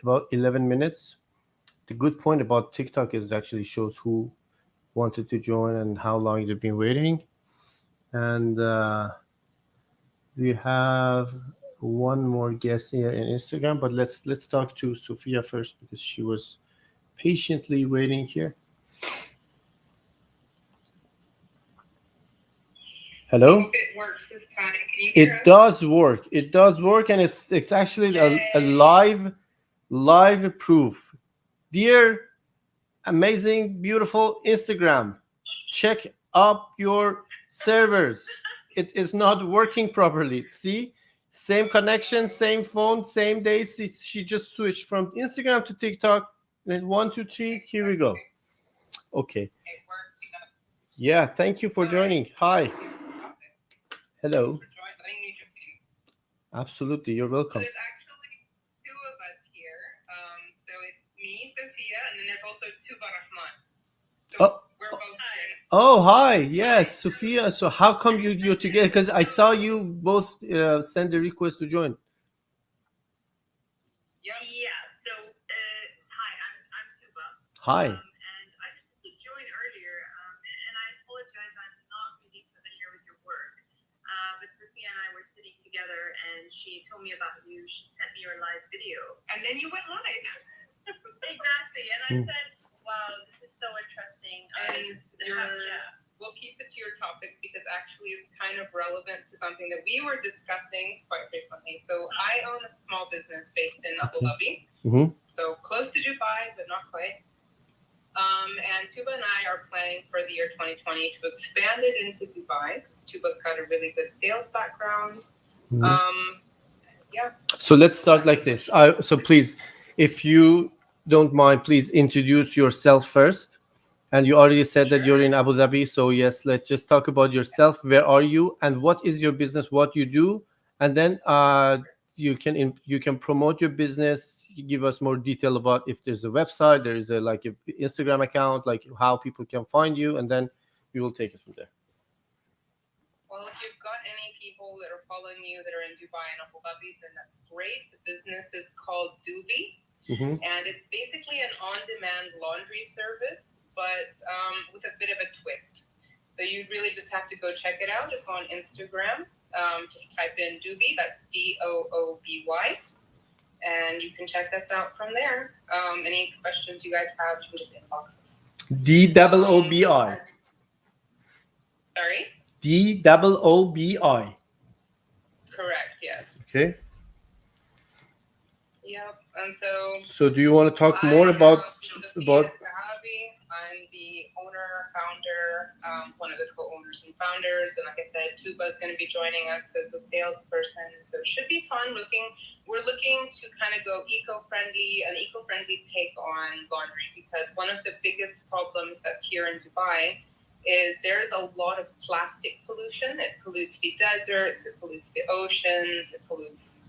about 11 minutes. The good point about TikTok is actually shows who wanted to join and how long they've been waiting. And we have one more guest here in Instagram, but let's talk to Sophia first because she was patiently waiting here. Hello. Hope it works this time. Can you hear It us? does work. It does work, and it's actually a live proof. Dear amazing, beautiful Instagram, check up your servers. It is not working properly. See, same connection, same phone, same day. She just switched from Instagram to TikTok. And 1, 2, 3. Here we go. Okay. It works. Yeah. Thank you for joining. Hi. Hello. Letting me jump in. Absolutely. You're So welcome. there's actually two of us here. So it's me, Sophia, and then there's also Tuba Rahman. So Oh. we're both here. Oh, hi. Yes, Sophia. So how come you're together? Because I saw you both send a request to join. Yep. Yeah. So, hi, I'm Tuba. Hi. And I tried to join earlier, and I apologize, I'm not really familiar with your work. But Sophia and I were sitting together, and she told me about you. She sent me your live video. And then you went live. Exactly. And I said, wow, this is so interesting. And we'll keep it to your topic because actually it's kind of relevant to something that we were discussing quite frequently. So I own a small business based in Abu Dhabi. Mm-hmm. So close to Dubai, but not quite. And Tuba and I are planning for the year 2020 to expand it into Dubai because Tuba's got a really good sales background. Yeah. So let's start like this. So please, if you don't mind, please introduce yourself first. And you already said that you're in Abu Dhabi. So yes, let's just talk about yourself. Where are you, and what is your business? What you do, and then you can promote your business. You give us more detail about if there's a website, there is a Instagram account, like how people can find you, and then we will take it from there. Well, if you've got any people that are following you that are in Dubai and Abu Dhabi, then that's great. The business is called Dubi, and it's basically an on-demand laundry service, but with a bit of a twist. So you really just have to go check it out. It's on Instagram. Just type in Dubi, that's Dooby, and you can check us out from there. Any questions you guys have, you can just inbox us. Doobi. Sorry? Doobi. Correct, yes. Okay. Yep, and So do you want to talk more about? I'm the owner, founder, one of the co-owners and founders, and like I said, Tuba is going to be joining us as a salesperson. So it should be fun. We're looking to kind of go an eco-friendly take on laundry, because one of the biggest problems that's here in Dubai is there's a lot of plastic pollution. It pollutes the deserts, it pollutes the oceans, it pollutes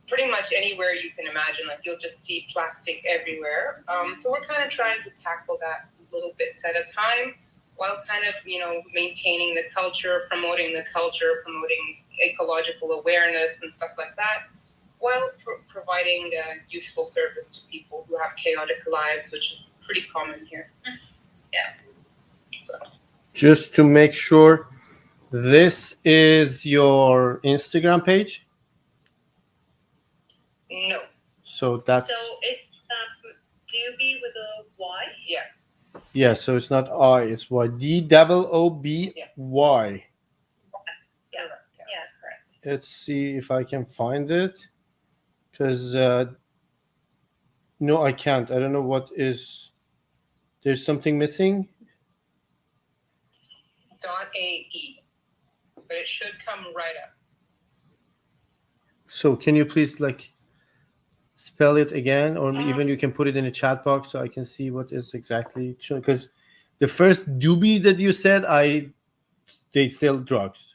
pretty much anywhere you can imagine. Like you'll just see plastic everywhere. So we're kind of trying to tackle that little bits at a time, while kind of, maintaining the culture, promoting ecological awareness and stuff like that, while providing useful service to people who have chaotic lives, which is pretty common here. Yeah. So. Just to make sure, this is your Instagram page? No. So that's... So it's Doobie with a Y? Yeah. Yeah, so it's not I, it's Y. Dooby. Yeah, correct. Let's see if I can find it. Because, no, I can't. I don't know what is... There's something missing? .ae, but it should come right up. So can you please spell it again, or even you can put it in the chat box so I can see what is exactly, because the first Doobie that you said, I they sell drugs.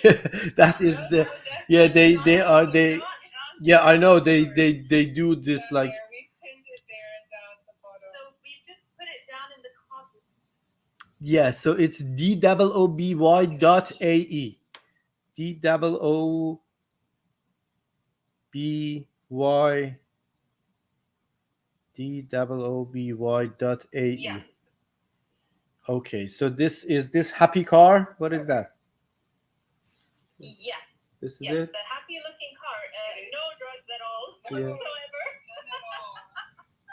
Yeah, that is the yeah they are they yeah I know they do this like We pinned it there and down at the bottom. So we just put it down in the comment. yeah, so it's DOOBY.AE. DOOBY DOOBY.AE. Yeah. Okay, so this is this happy car. What is that? Yes. This is Yes, it. the happy looking car. No drugs at all Yeah. whatsoever.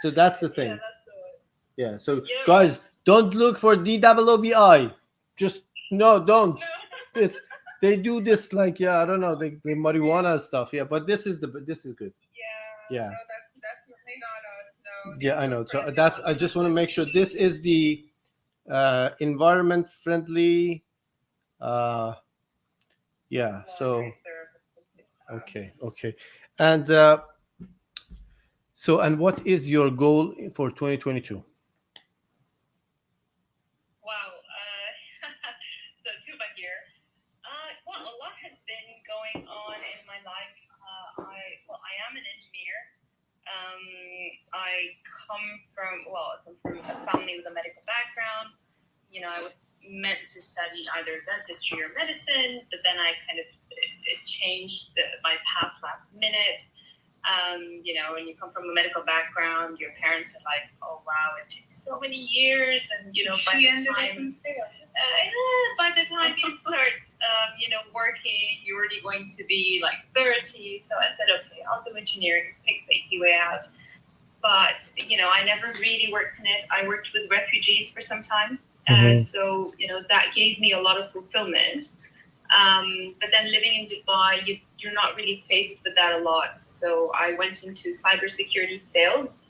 So that's the thing. Yeah, that's the one. Yeah. So Yeah. guys, don't look for DOOBI. Just no, don't. No. It's they do this like yeah, I don't know, the marijuana stuff. Yeah, but this is good. Yeah. No, that's definitely not us. No. Yeah, I know. So that's I just want to make sure this is the environment friendly. Yeah. So okay. And so and what is your goal for 2022? Wow. So Tuba here. Well, a lot has been going on in my life. I am an engineer. I come from a family with a medical background. You know, I was meant to study either dentistry or medicine, but then I kind of it changed my path last minute. You know, when you come from a medical background, your parents are like, "Oh wow, it takes so many years," and you know, by the time you start, you know, working, you're already going to be like 30. So I said, okay, I'll do engineering, pick the easy way out. But you know, I never really worked in it. I worked with refugees for some time, so you know that gave me a lot of fulfillment. But then living in Dubai, you're not really faced with that a lot. So I went into cybersecurity sales.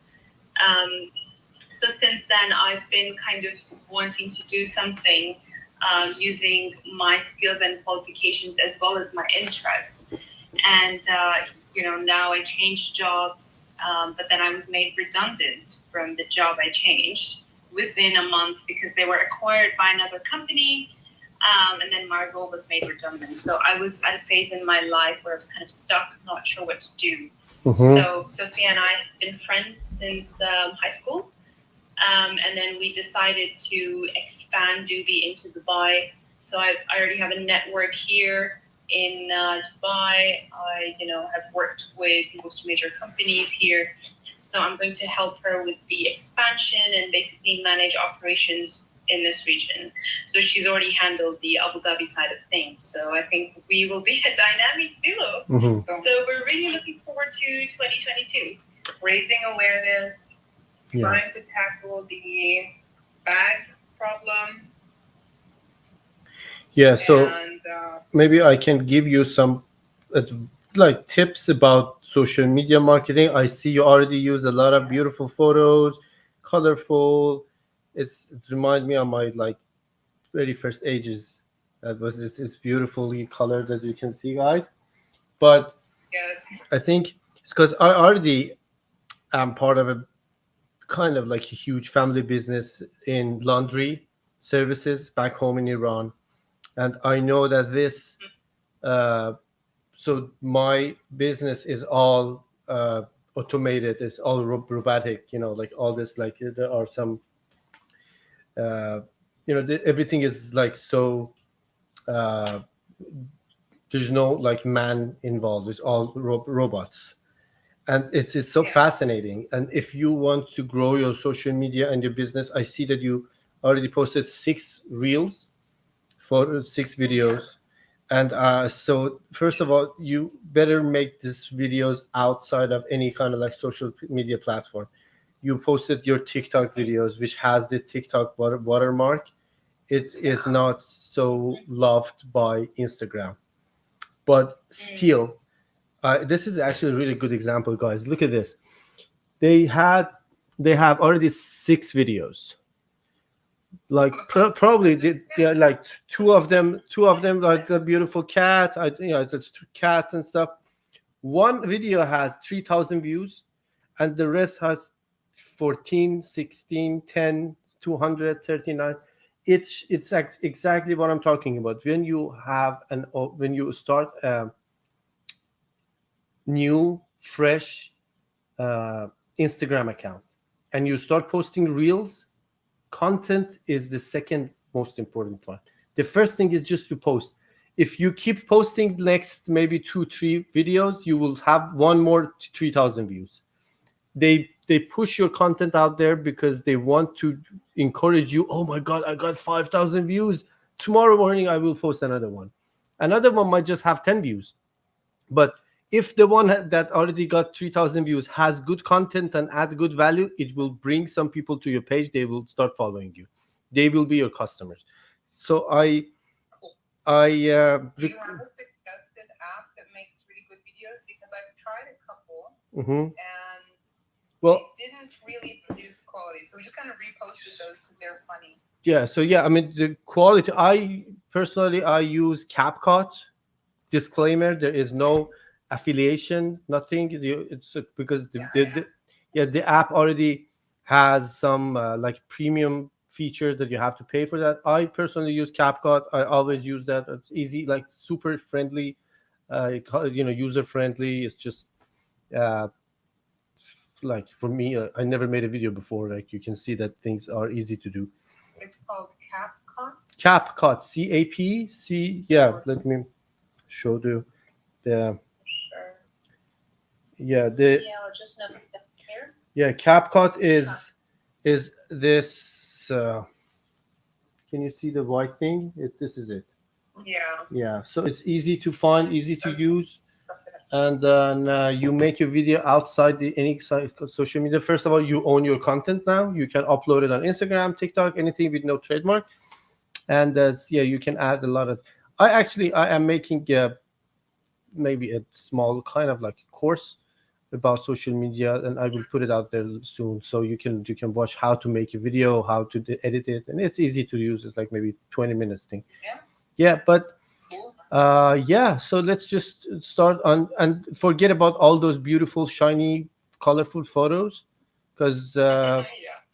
So since then, I've been kind of wanting to do something using my skills and qualifications as well as my interests. And, you know, now I changed jobs, but then I was made redundant from the job I changed within a month because they were acquired by another company. And then my role was made redundant. So I was at a phase in my life where I was kind of stuck, not sure what to do. So Sophia and I have been friends since high school. And then we decided to expand Doobie into Dubai. So I already have a network here in Dubai. I, you know, have worked with most major companies here. So I'm going to help her with the expansion and basically manage operations in this region. So she's already handled the Abu Dhabi side of things. So I think we will be a dynamic duo. So we're really looking forward to 2022. Raising awareness, trying to tackle the bag problem. Yeah, so And maybe I can give you some like tips about social media marketing. I see you already use a lot of beautiful photos, colorful. It reminds me of my like very first ages. That was it's beautifully colored as you can see, guys. But yes, I think it's because I already am part of a kind of like a huge family business in laundry services back home in Iran, and I know that this. So my business is all automated. It's all robotic. You know, like all this. Like there are some. You know, everything is like so. There's no like man involved. It's all robots, and it is so fascinating. And if you want to grow your social media and your business, I see that you already posted 6 reels for 6 videos. And so first of all, you better make these videos outside of any kind of like social media platform. You posted your TikTok videos, which has the TikTok watermark. It is not so loved by Instagram, but still, this is actually a really good example, guys. Look at this. They have already 6 videos. Like probably they are like two of them like the beautiful cats. It's cats and stuff. One video has 3,000 views, and the rest has 14, 16, 10, 239. It's exactly what I'm talking about. When you have when you start a new fresh Instagram account and you start posting reels, content is the second most important one. The first thing is just to post. If you keep posting next maybe 2-3 videos, you will have one more 3,000 views. They push your content out there because they want to encourage you. Oh my god, I got 5,000 views. Tomorrow morning I will post another one. Another one might just have 10 views. But if the one that already got 3,000 views has good content and add good value, it will bring some people to your page. They will start following you. They will be your customers. So Do you have a suggested app that makes really good videos? Because I've tried a couple mhm. and Well, they didn't really produce quality. So we just kind of reposted those because they're funny. yeah. So yeah, I mean the quality. I personally use CapCut. Disclaimer: there is no affiliation, nothing. It's because the app already has some like premium features that you have to pay for that. I personally use CapCut. I always use that. It's easy, like super friendly, user friendly. It's just uh, like for me, I never made a video before. Like you can see that things are easy to do. It's called CapCut. CapCut, CAPC. Yeah, let me show the Sure. yeah I'll just note that here. yeah, CapCut is this. Can you see the white thing? This is it. Yeah. Yeah, so it's easy to find, easy to use, and then you make your video outside any social media. First of all, you own your content now. You can upload it on Instagram, TikTok, anything with no trademark, and you can add a lot of. I am making maybe a small kind of like course about social media, and I will put it out there soon, so you can watch how to make a video, how to edit it, and it's easy to use. It's like maybe 20 minutes thing. Yeah, but so let's just start on and forget about all those beautiful, shiny, colorful photos, because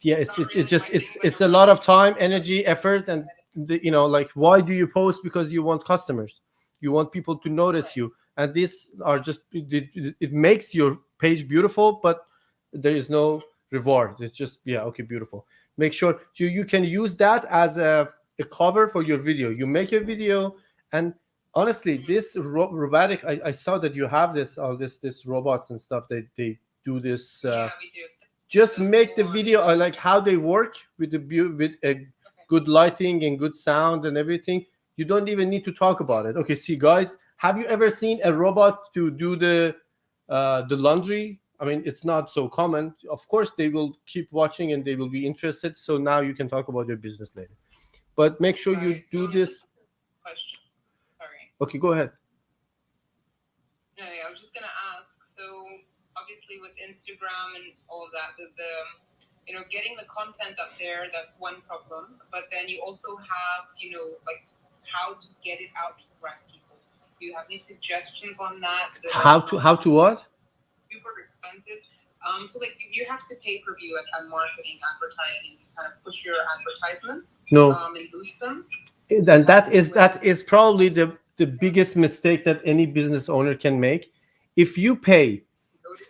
it's a lot of time, energy, effort, and like why do you post? Because you want customers, you want people to notice you, and these are just it makes your page beautiful, but there is no reward. It's just okay, beautiful. Make sure you can use that as a cover for your video. You make a video, and honestly, this robotic, I saw that you have all this robots and stuff. They do this. Yeah, we do. Just make the video like how they work with with a good lighting and good sound and everything. You don't even need to talk about it. Okay, see guys, have you ever seen a robot to do the laundry? I mean, it's not so common. Of course they will keep watching and they will be interested, so now you can talk about your business later, but make sure you do this. Question. Sorry. Okay, go ahead. No, I was just gonna ask. So obviously with Instagram and all of that, the getting the content up there, that's one problem. But then you also have, like how to get it out to the right people. Do you have any suggestions on that? How to what? Super expensive. So like you have to pay per view, like on marketing, advertising, to kind of push your advertisements. No. And boost them. And that is probably the biggest mistake that any business owner can make. If you pay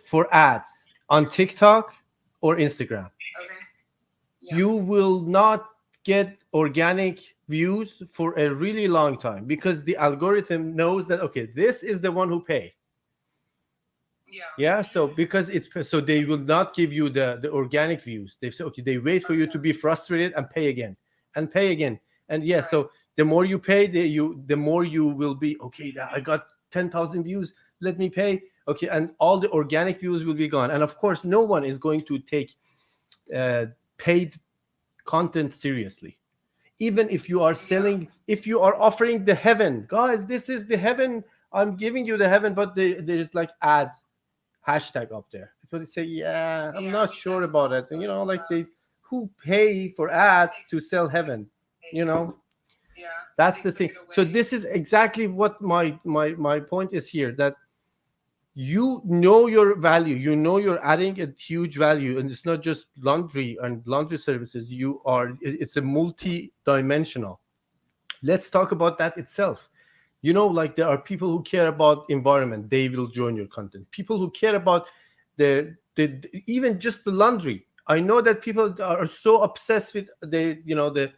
for ads on TikTok or Instagram, you will not get organic views for a really long time, because the algorithm knows that okay, this is the one who pay. So because so they will not give you the organic views. They say okay, they wait for you to be frustrated and pay again and pay again. And so the more you pay, the more you will be okay. I got 10,000 views, let me pay. Okay, and all the organic views will be gone. And of course, no one is going to take paid content seriously. Even if you are selling, if you are offering the heaven, guys, this is the heaven. I'm giving you the heaven, but there's like ad hashtag up there. People say, I'm not sure about it. And like who pay for ads to sell heaven? That's the thing. So this is exactly what my point is here, that you know your value, you know you're adding a huge value, and it's not just laundry and laundry services. It's a multi-dimensional. Let's talk about that itself. Like there are people who care about environment, they will join your content. People who care about the even just the laundry. I know that people are so obsessed with the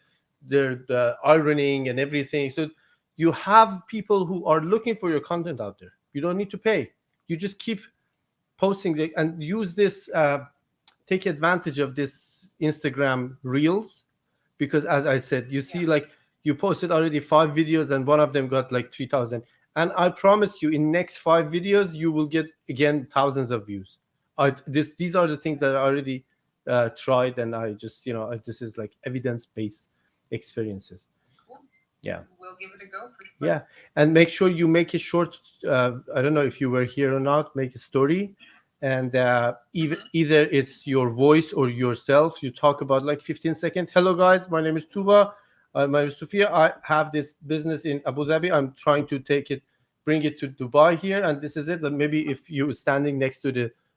ironing and everything. So you have people who are looking for your content out there. You don't need to pay. You just keep posting and use this. Take advantage of this Instagram Reels, because as I said, you see, like, you posted already 5 videos and one of them got like 3,000, and I promise you, in next 5 videos you will get again thousands of views. These are the things that I already tried, and I just this is like evidence-based experiences. Cool. Yeah, We'll give it a go. For sure. yeah, and make sure you make a short. I don't know if you were here or not. Make a story, and either it's your voice or yourself. You talk about like 15 seconds. Hello guys, my name is Tuba. My name is Sofia. I have this business in Abu Dhabi. I'm trying to bring it to Dubai here, and this is it. And maybe if you're standing next to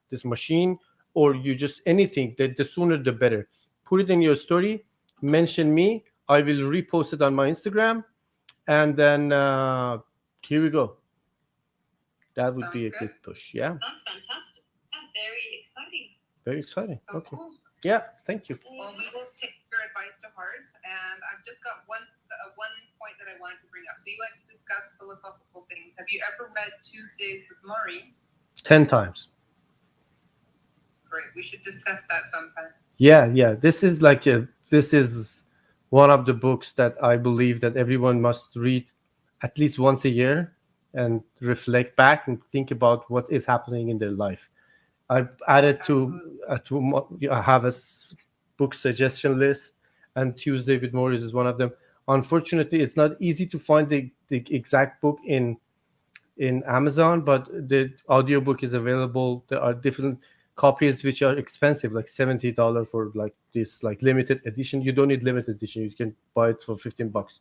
this machine, or you just anything, the sooner the better. Put it in your story. Mention me. I will repost it on my Instagram, and then here we go. That would be a good push. Yeah. That's fantastic. Very exciting. Very exciting. Oh, Okay. cool. Yeah. Thank you. Well, we will take your advice to heart, and I've just got one point that I wanted to bring up. So you like to discuss philosophical things. Have you ever read Tuesdays with Maury? 10 times. Great. We should discuss that sometime. Yeah. This is one of the books that I believe that everyone must read at least once a year and reflect back and think about what is happening in their life. I've added I have a book suggestion list, and Tuesday with Morris is one of them. Unfortunately, it's not easy to find the exact book in Amazon, but the audiobook is available. There are different copies which are expensive, like $70 for like this like limited edition. You don't need limited edition. You can buy it for $15.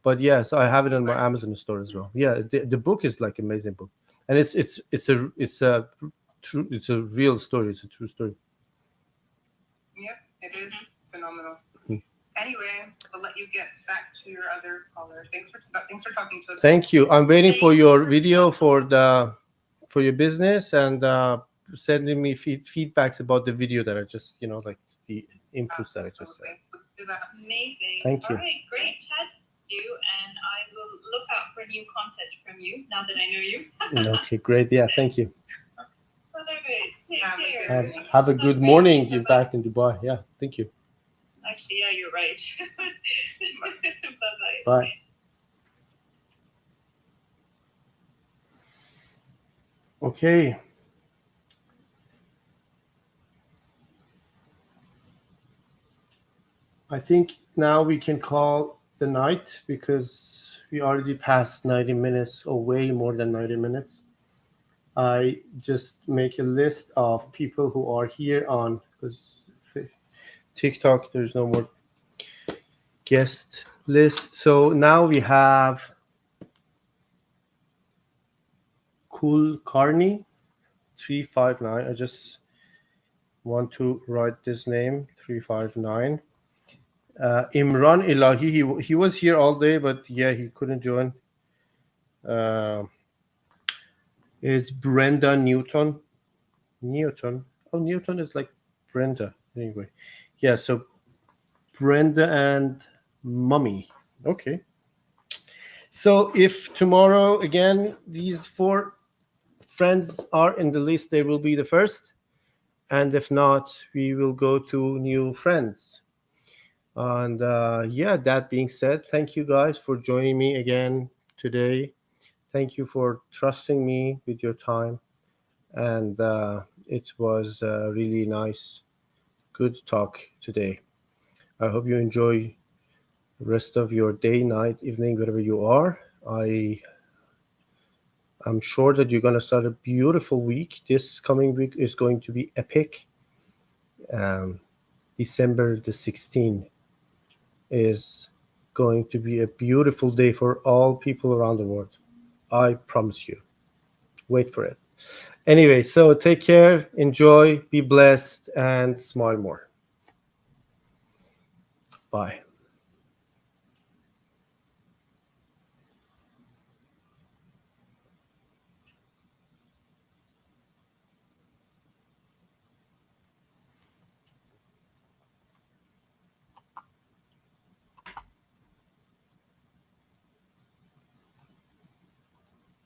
But yeah, so I have it on my Amazon store as well. Yeah, the book is like amazing book, and it's a real story. It's a true story. Yep, it is phenomenal. Anyway, I'll let you get back to your other caller. Thanks for talking to us. Thank you. I'm waiting for your video for your business, and sending me feedbacks about the video that I just like the inputs that I just said. Amazing. Thank you. All right, great chat with you, and I will look out for new content from you now that I know you. Okay, great. Yeah, thank you. Take care. Have a good morning. You're back in Dubai. Yeah, thank you. Actually, yeah, you're right. Bye-bye. Bye. Okay. I think now we can call the night, because we already passed 90 minutes, or way more than 90 minutes. I just make a list of people who are here on, because TikTok, there's no more guest list. So now we have Cool Carney 359. I just want to write this name 359. Imran Ilahi, he was here all day, but yeah, he couldn't join. Is Brenda Newton? Oh, Newton is like Brenda. Anyway, yeah, so Brenda and Mummy. Okay. So if tomorrow, again, these 4 friends are in the list, they will be the first. And if not, we will go to new friends. And yeah, that being said, thank you guys for joining me again today. Thank you for trusting me with your time. And it was really nice, good talk today. I hope you enjoy the rest of your day, night, evening, wherever you are. I'm sure that you're going to start a beautiful week. This coming week is going to be epic. December the 16th is going to be a beautiful day for all people around the world. I promise you. Wait for it. Anyway, so take care, enjoy, be blessed, and smile more. Bye.